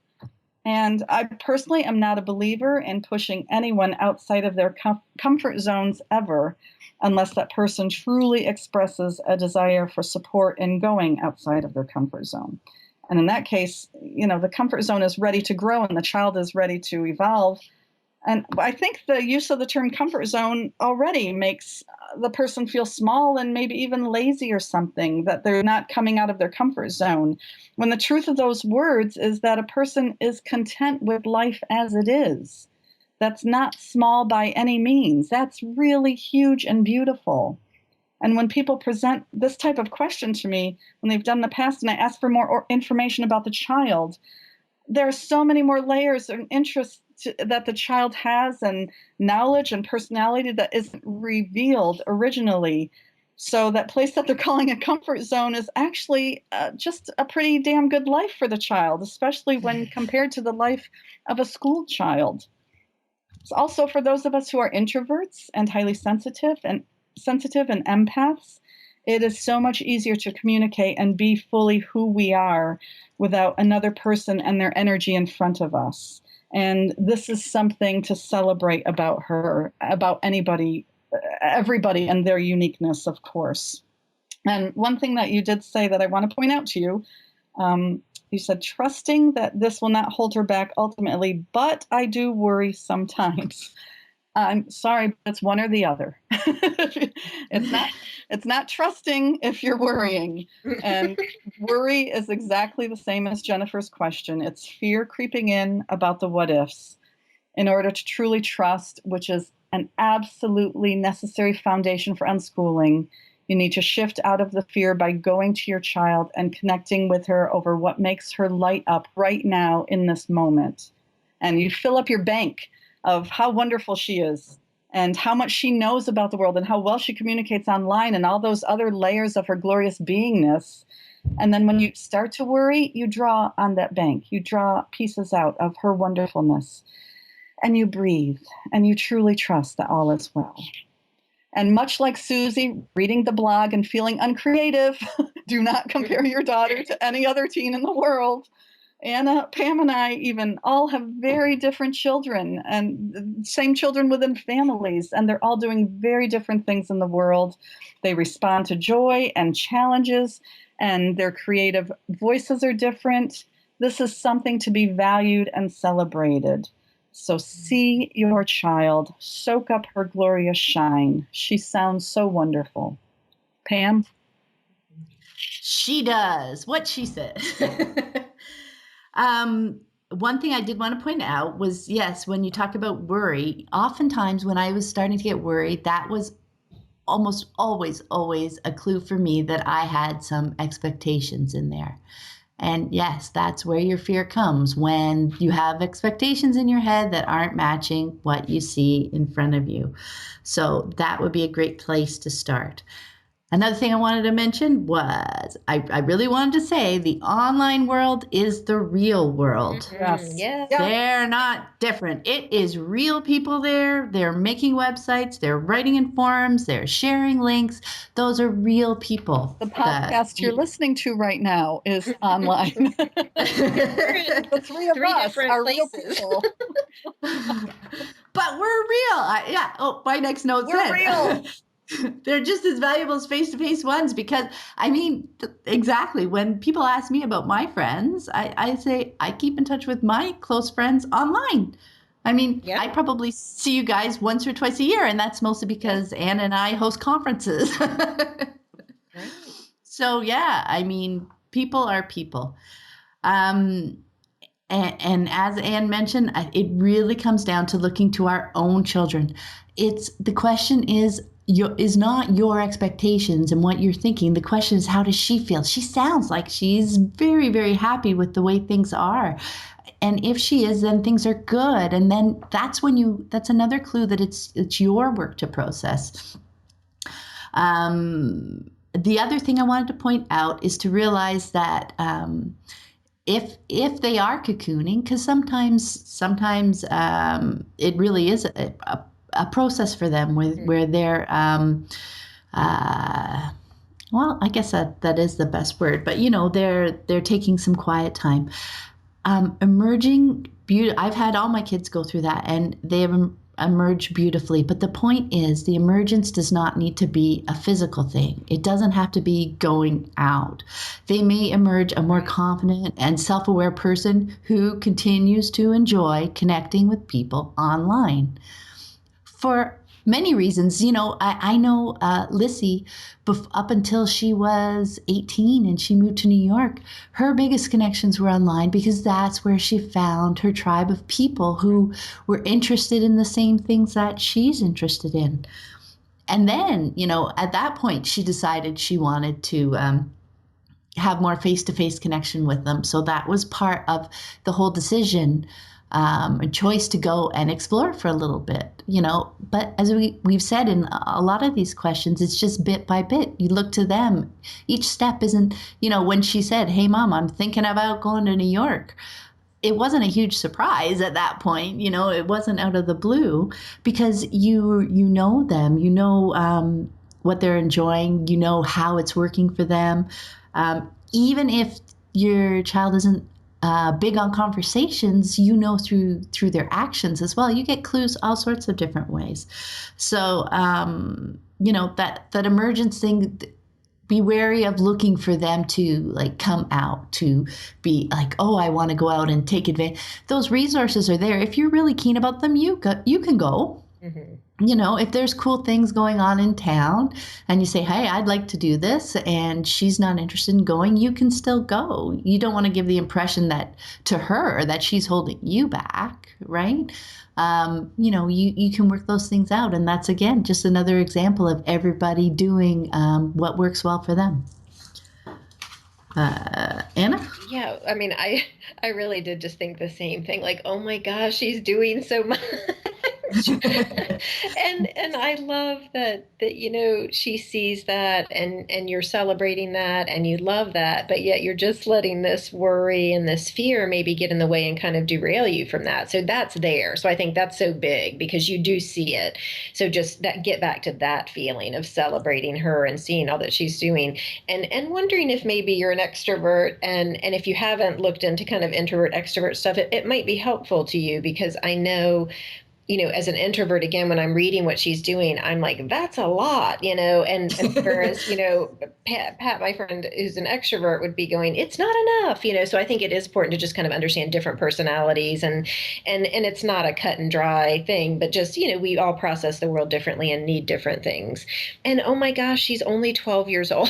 And I personally am not a believer in pushing anyone outside of their comfort zones ever, unless that person truly expresses a desire for support in going outside of their comfort zone. And in that case, the comfort zone is ready to grow and the child is ready to evolve. And I think the use of the term comfort zone already makes the person feel small and maybe even lazy or something, that they're not coming out of their comfort zone. When the truth of those words is that a person is content with life as it is. That's not small by any means. That's really huge and beautiful. And when people present this type of question to me, when they've done in the past, and I ask for more information about the child, there are so many more layers of interest that the child has, and knowledge and personality that isn't revealed originally. So that place that they're calling a comfort zone is actually just a pretty damn good life for the child, especially when compared to the life of a school child. It's also for those of us who are introverts and highly sensitive and empaths, it is so much easier to communicate and be fully who we are without another person and their energy in front of us. And this is something to celebrate about her, about anybody, everybody and their uniqueness, of course. And one thing that you did say that I want to point out to you, you said, trusting that this will not hold her back ultimately, but I do worry sometimes. I'm sorry, but it's one or the other. It's not trusting if you're worrying. And worry is exactly the same as Jennifer's question. It's fear creeping in about the what ifs. In order to truly trust, which is an absolutely necessary foundation for unschooling, you need to shift out of the fear by going to your child and connecting with her over what makes her light up right now in this moment. And you fill up your bank of how wonderful she is and how much she knows about the world and how well she communicates online and all those other layers of her glorious beingness. And then when you start to worry, you draw on that bank. You draw pieces out of her wonderfulness. And you breathe and you truly trust that all is well. And much like Susie, reading the blog and feeling uncreative, do not compare your daughter to any other teen in the world. Anna, Pam, and I even all have very different children, and same children within families, and they're all doing very different things in the world. They respond to joy and challenges, and their creative voices are different. This is something to be valued and celebrated. So see your child, soak up her glorious shine. She sounds so wonderful. Pam? She does. What she said. One thing I did want to point out was, yes, when you talk about worry, oftentimes when I was starting to get worried, that was almost always a clue for me that I had some expectations in there. And yes, that's where your fear comes, when you have expectations in your head that aren't matching what you see in front of you. So that would be a great place to start. Another thing I wanted to mention was I really wanted to say the online world is the real world. Yes. Yes. Yeah. They're not different. It is real people there. They're making websites, they're writing in forums, they're sharing links. Those are real people. The podcast you're listening to right now is online. The three of Three us different are real places. people. But we're real. Yeah. Oh, my next note We're said real. they're just as valuable as face-to-face ones because, I mean, exactly. When people ask me about my friends, I say I keep in touch with my close friends online. I mean, Yep. I probably see you guys once or twice a year, and that's mostly because Anne and I host conferences. Right. So, yeah, I mean, people are people. Um, and as Anne mentioned, it really comes down to looking to our own children. The question is not your expectations and what you're thinking. The question is, how does she feel? She sounds like she's very, very happy with the way things are. And if she is, then things are good. And then that's another clue that it's your work to process. The other thing I wanted to point out is to realize that if they are cocooning, because sometimes it really is a process for them where they're well, I guess that is the best word, but they're taking some quiet time. Emerging beauty. I've had all my kids go through that, and they have emerged beautifully. But the point is, the emergence does not need to be a physical thing. It doesn't have to be going out. They may emerge a more confident and self-aware person who continues to enjoy connecting with people online. For many reasons, I know Lissy, up until she was 18 and she moved to New York, her biggest connections were online because that's where she found her tribe of people who were interested in the same things that she's interested in. And then, at that point, she decided she wanted to have more face-to-face connection with them. So that was part of the whole decision, a choice to go and explore for a little bit, But as we've said in a lot of these questions, it's just bit by bit. You look to them. Each step isn't, when she said, "Hey, Mom, I'm thinking about going to New York," it wasn't a huge surprise at that point. It wasn't out of the blue because you know them, what they're enjoying, how it's working for them. Even if your child isn't big on conversations, through their actions as well. You get clues all sorts of different ways. So, that emergence thing, be wary of looking for them to come out, to be like, oh, I want to go out and take advantage. Those resources are there. If you're really keen about them, you can go. Mm-hmm. If there's cool things going on in town and you say, hey, I'd like to do this, and she's not interested in going, you can still go. You don't want to give the impression to her that she's holding you back, right? You can work those things out. And that's, again, just another example of everybody doing what works well for them. Anna? Yeah, I mean, I really did just think the same thing. Like, oh my gosh, she's doing so much. and I love that she sees that and you're celebrating that and you love that, but yet you're just letting this worry and this fear maybe get in the way and kind of derail you from that. So that's there. So I think that's so big because you do see it. So just get back to that feeling of celebrating her and seeing all that she's doing and wondering if maybe you're an extrovert and if you haven't looked into kind of introvert extrovert stuff, it might be helpful to you because I know as an introvert, again, when I'm reading what she's doing, I'm like, that's a lot, and whereas, Pat, my friend who's an extrovert would be going, it's not enough, so I think it is important to just kind of understand different personalities and it's not a cut and dry thing, but just, we all process the world differently and need different things. And oh my gosh, she's only 12 years old.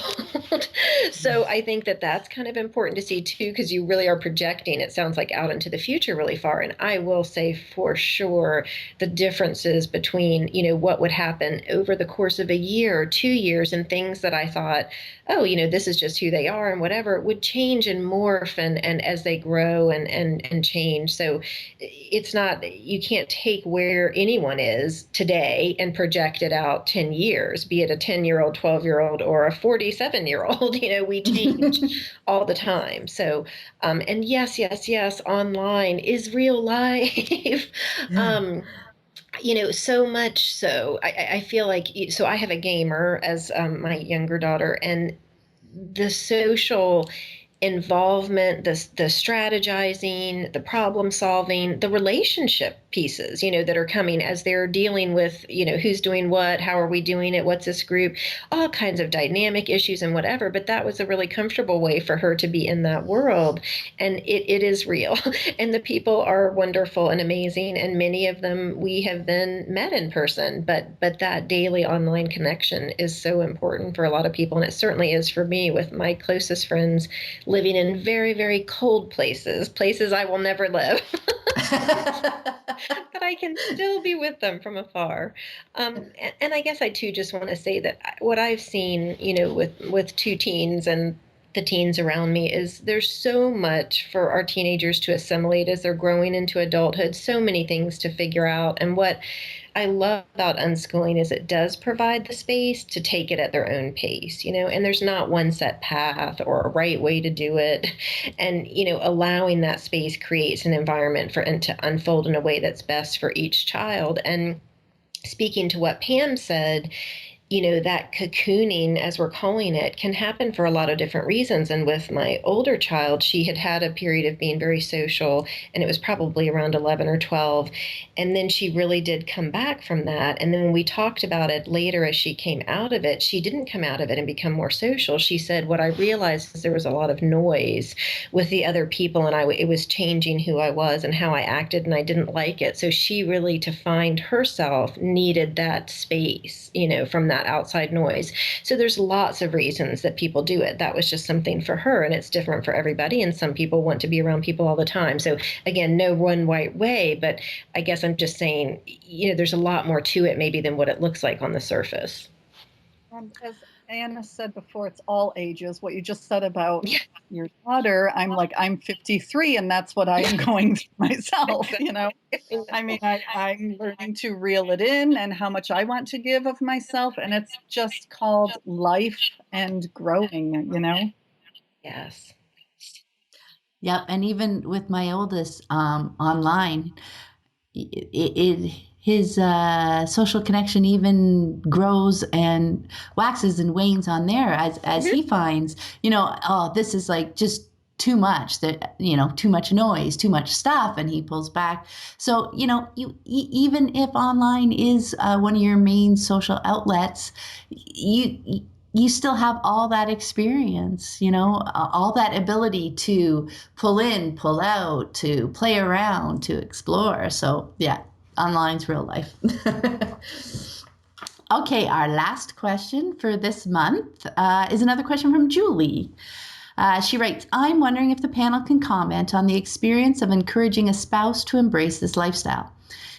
So I think that that's kind of important to see too, because you really are projecting, it sounds like, out into the future really far. And I will say for sure, the differences between, what would happen over the course of a year or 2 years, and things that I thought, oh, this is just who they are and whatever, would change and morph and as they grow and change. So it's not, you can't take where anyone is today and project it out 10 years, be it a 10-year-old, 12-year-old, or a 47-year-old. We change all the time. So, and yes, online is real life. So much so. I feel like, so I have a gamer as my younger daughter, and the social involvement, the strategizing, the problem solving, the relationship pieces, that are coming as they're dealing with, who's doing what, how are we doing it, what's this group, all kinds of dynamic issues and whatever. But that was a really comfortable way for her to be in that world. And it is real. And the people are wonderful and amazing. And many of them we have been met in person. But that daily online connection is so important for a lot of people. And it certainly is for me, with my closest friends living in very, very cold places I will never live. But I can still be with them from afar. And I guess I too just want to say that what I've seen, with two teens and the teens around me, is there's so much for our teenagers to assimilate as they're growing into adulthood, so many things to figure out. And what I love about unschooling is it does provide the space to take it at their own pace, and there's not one set path or a right way to do it. And, allowing that space creates an environment for it to unfold in a way that's best for each child. And speaking to what Pam said, that cocooning, as we're calling it, can happen for a lot of different reasons. And with my older child, she had a period of being very social, and it was probably around 11 or 12. And then she really did come back from that. And then when we talked about it later, as she came out of it, she didn't come out of it and become more social. She said, what I realized is there was a lot of noise with the other people, and it was changing who I was and how I acted, and I didn't like it. So she really, to find herself, needed that space, from that outside noise. So there's lots of reasons that people do it. That was just something for her, and it's different for everybody. And some people want to be around people all the time. So again, no one right way, but I guess I'm just saying, there's a lot more to it maybe than what it looks like on the surface. And as Anna said before, it's all ages. What you just said about your daughter, I'm 53, and that's what I'm going through myself, I mean, I'm learning to reel it in and how much I want to give of myself. And it's just called life and growing. Yes. Yep. And even with my oldest online, his social connection even grows and waxes and wanes on there as he finds, oh, this is like just too much, that too much noise, too much stuff, and he pulls back. So even if online is one of your main social outlets, you still have all that experience, all that ability to pull in, pull out, to play around, to explore. So yeah, online's real life. Okay, our last question for this month is another question from Julie. She writes, I'm wondering if the panel can comment on the experience of encouraging a spouse to embrace this lifestyle.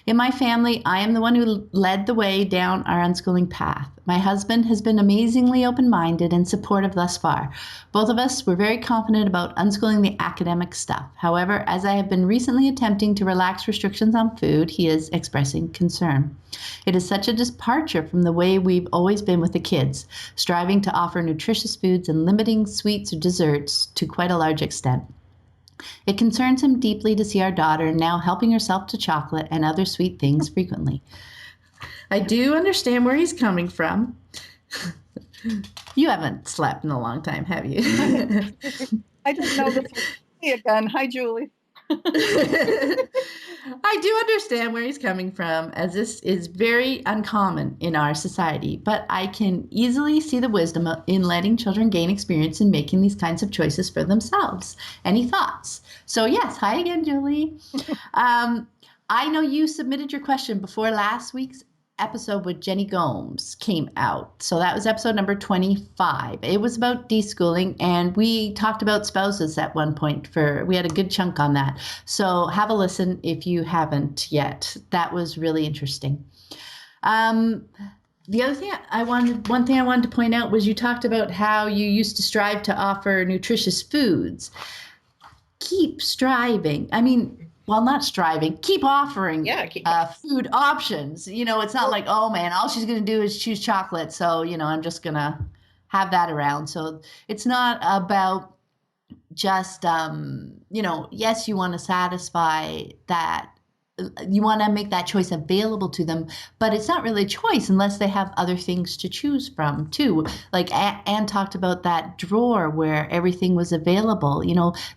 In my family, I am the one who led the way down our unschooling path. My husband has been amazingly open-minded and supportive thus far. Both of us were very confident about unschooling the academic stuff. However, as I have been recently attempting to relax restrictions on food, he is expressing concern. It is such a departure from the way we've always been with the kids, striving to offer nutritious foods and limiting sweets or desserts to quite a large extent. It concerns him deeply to see our daughter now helping herself to chocolate and other sweet things frequently. I do understand where he's coming from. You haven't slept in a long time, have you? I didn't know this was me again. Hi, Julie. I do understand where he's coming from, as this is very uncommon in our society, but I can easily see the wisdom in letting children gain experience in making these kinds of choices for themselves. Any thoughts? So yes, hi again, Julie. I know you submitted your question before last week's episode with Jenny Gomes came out. So that was episode number 25. It was about deschooling, and we talked about spouses at one point. We had a good chunk on that. So have a listen if you haven't yet. That was really interesting. The other thing one thing I wanted to point out was you talked about how you used to strive to offer nutritious foods. Keep striving. I mean, well, not striving, keep offering food options. It's not like, oh man, all she's going to do is choose chocolate. So, I'm just going to have that around. So it's not about just, yes, you want to satisfy that. You want to make that choice available to them, but it's not really a choice unless they have other things to choose from too. Like Anne talked about that drawer where everything was available,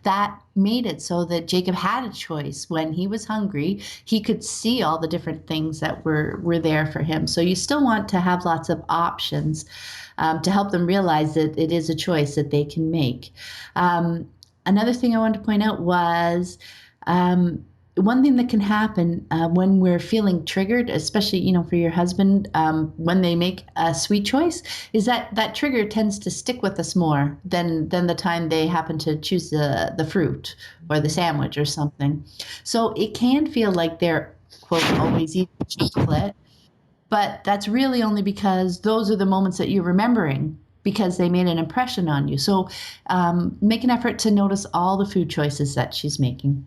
that made it so that Jacob had a choice. When he was hungry, he could see all the different things that were there for him. So you still want to have lots of options to help them realize that it is a choice that they can make. Another thing I wanted to point out was one thing that can happen when we're feeling triggered, especially, for your husband, when they make a sweet choice, is that trigger tends to stick with us more than the time they happen to choose the fruit or the sandwich or something. So it can feel like they're, quote, always eating chocolate, but that's really only because those are the moments that you're remembering because they made an impression on you. So make an effort to notice all the food choices that she's making.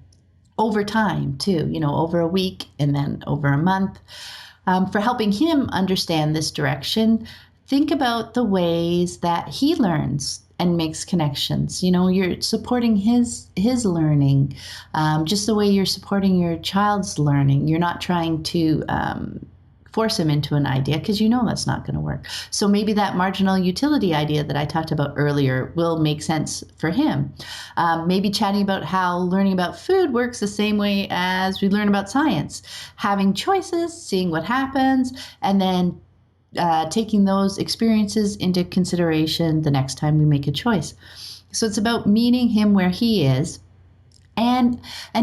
Over time, too, over a week and then over a month. For helping him understand this direction, think about the ways that he learns and makes connections. You're supporting his learning, just the way you're supporting your child's learning. You're not trying to force him into an idea because that's not going to work. So maybe that marginal utility idea that I talked about earlier will make sense for him. Maybe chatting about how learning about food works the same way as we learn about science. Having choices, seeing what happens, and then taking those experiences into consideration the next time we make a choice. So it's about meeting him where he is, and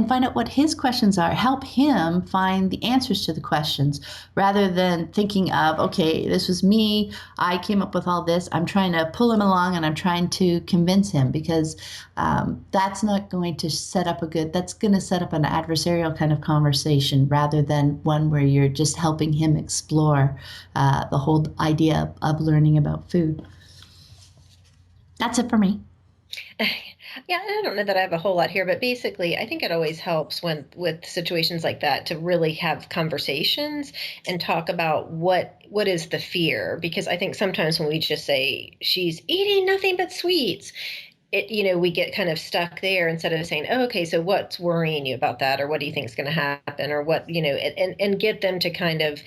find out what his questions are. Help him find the answers to the questions rather than thinking of, okay, this was me, I came up with all this, I'm trying to pull him along and I'm trying to convince him, because that's not going to that's going to set up an adversarial kind of conversation rather than one where you're just helping him explore the whole idea of learning about food. That's it for me. Yeah, I don't know that I have a whole lot here, but basically, I think it always helps with situations like that to really have conversations and talk about what is the fear. Because I think sometimes when we just say she's eating nothing but sweets, we get kind of stuck there instead of saying, oh, okay, so what's worrying you about that, or what do you think is going to happen, or what, and get them to kind of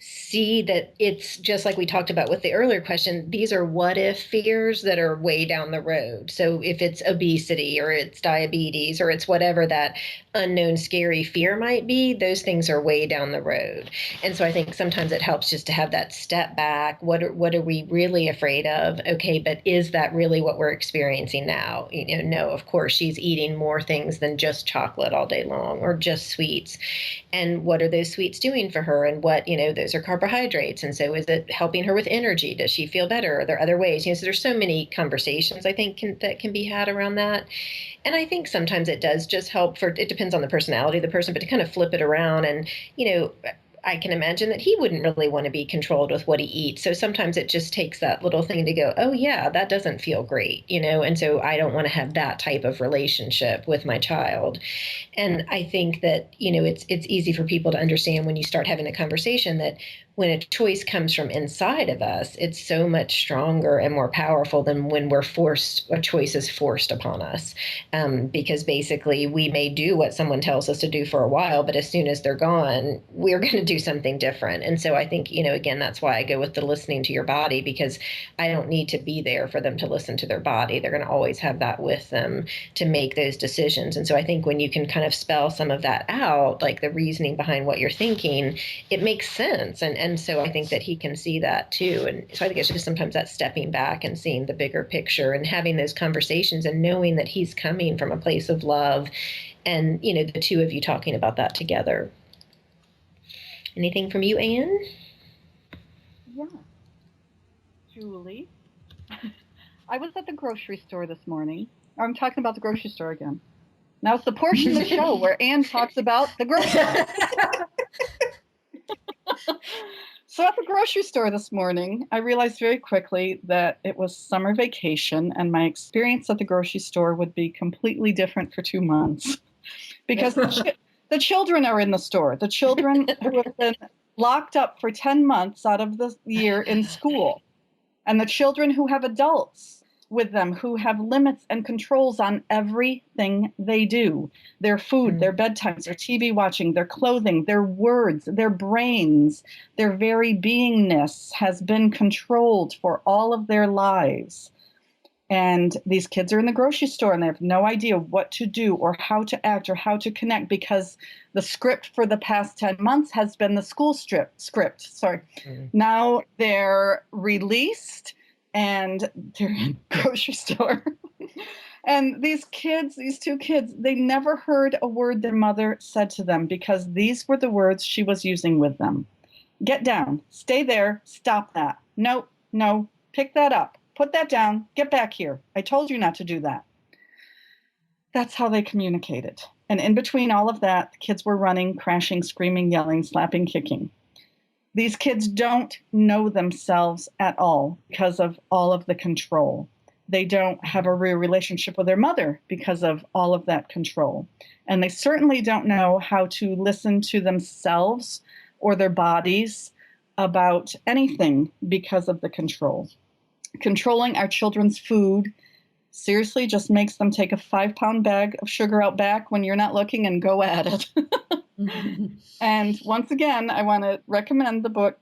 see that it's just like we talked about with the earlier question. These are what if fears that are way down the road. So if it's obesity or it's diabetes or it's whatever that unknown scary fear might be, those things are way down the road. And so I think sometimes it helps just to have that step back. What are we really afraid of? Okay, but is that really what we're experiencing now? No, of course, she's eating more things than just chocolate all day long or just sweets. And what are those sweets doing for her? And what, those are carbohydrates. And so is it helping her with energy? Does she feel better? Are there other ways? So there's so many conversations I think that can be had around that. And I think sometimes it does just help it depends on the personality of the person, but to kind of flip it around and, I can imagine that he wouldn't really want to be controlled with what he eats. So sometimes it just takes that little thing to go, oh yeah, that doesn't feel great, and so I don't want to have that type of relationship with my child. And I think that, it's easy for people to understand when you start having a conversation that when a choice comes from inside of us, it's so much stronger and more powerful than when a choice is forced upon us. Because basically we may do what someone tells us to do for a while, but as soon as they're gone, we're going to do something different. And so I think, again, that's why I go with the listening to your body, because I don't need to be there for them to listen to their body. They're going to always have that with them to make those decisions. And so I think when you can kind of spell some of that out, like the reasoning behind what you're thinking, it makes sense. And so I think that he can see that too. And so I think it's just sometimes that stepping back and seeing the bigger picture and having those conversations and knowing that he's coming from a place of love and, the two of you talking about that together. Anything from you, Anne? Yeah. Julie, I was at the grocery store this morning. I'm talking about the grocery store again. Now it's the portion of the show where Anne talks about the grocery store. So at the grocery store this morning, I realized very quickly that it was summer vacation and my experience at the grocery store would be completely different for 2 months because the children are in the store. The children who have been locked up for 10 months out of the year in school, and the children who have adults with them who have limits and controls on everything they do. Their food, their bedtimes, their TV watching, their clothing, their words, their brains, their very beingness has been controlled for all of their lives. And these kids are in the grocery store and they have no idea what to do or how to act or how to connect because the script for the past 10 months has been the school script. Now they're released and they're in the grocery store. And these kids, these 2 kids, they never heard a word their mother said to them because these were the words she was using with them. Get down, stay there, stop that. No, pick that up. Put that down. Get back here. I told you not to do that. That's how they communicated. And in between all of that, the kids were running, crashing, screaming, yelling, slapping, kicking. These kids don't know themselves at all because of all of the control. They don't have a real relationship with their mother because of all of that control. And they certainly don't know how to listen to themselves or their bodies about anything because of the control. Controlling our children's food seriously just makes them take a 5-pound bag of sugar out back when you're not looking and go at it. And once again, I want to recommend the book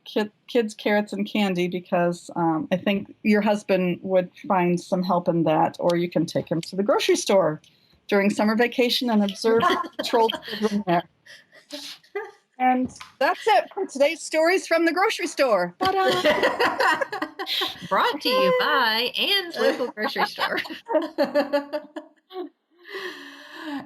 Kids, Carrots, and Candy because I think your husband would find some help in that, or you can take him to the grocery store during summer vacation and observe controlled children there. And that's it for today's stories from the grocery store. Brought to you by Anne's local grocery store.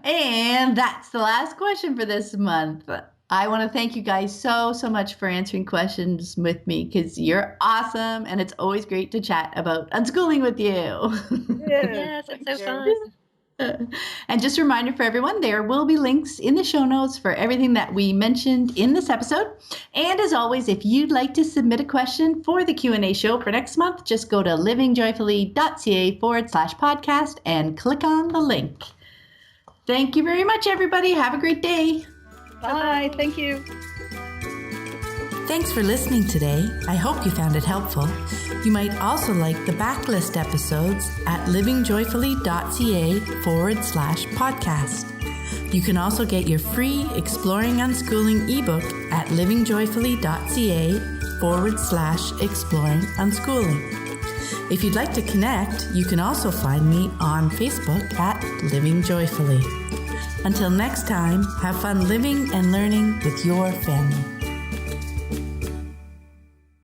And that's the last question for this month. I want to thank you guys so much for answering questions with me because you're awesome and it's always great to chat about unschooling with you. Yes, it's so fun. And just a reminder for everyone, there will be links in the show notes for everything that we mentioned in this episode. And as always, if you'd like to submit a question for the Q&A show for next month, just go to livingjoyfully.ca/podcast and click on the link. Thank you very much, everybody. Have a great day. Bye. Thank you. Thanks for listening today. I hope you found it helpful. You might also like the backlist episodes at livingjoyfully.ca/podcast. You can also get your free Exploring Unschooling ebook at livingjoyfully.ca/exploring unschooling. If you'd like to connect, you can also find me on Facebook at Living Joyfully. Until next time, have fun living and learning with your family.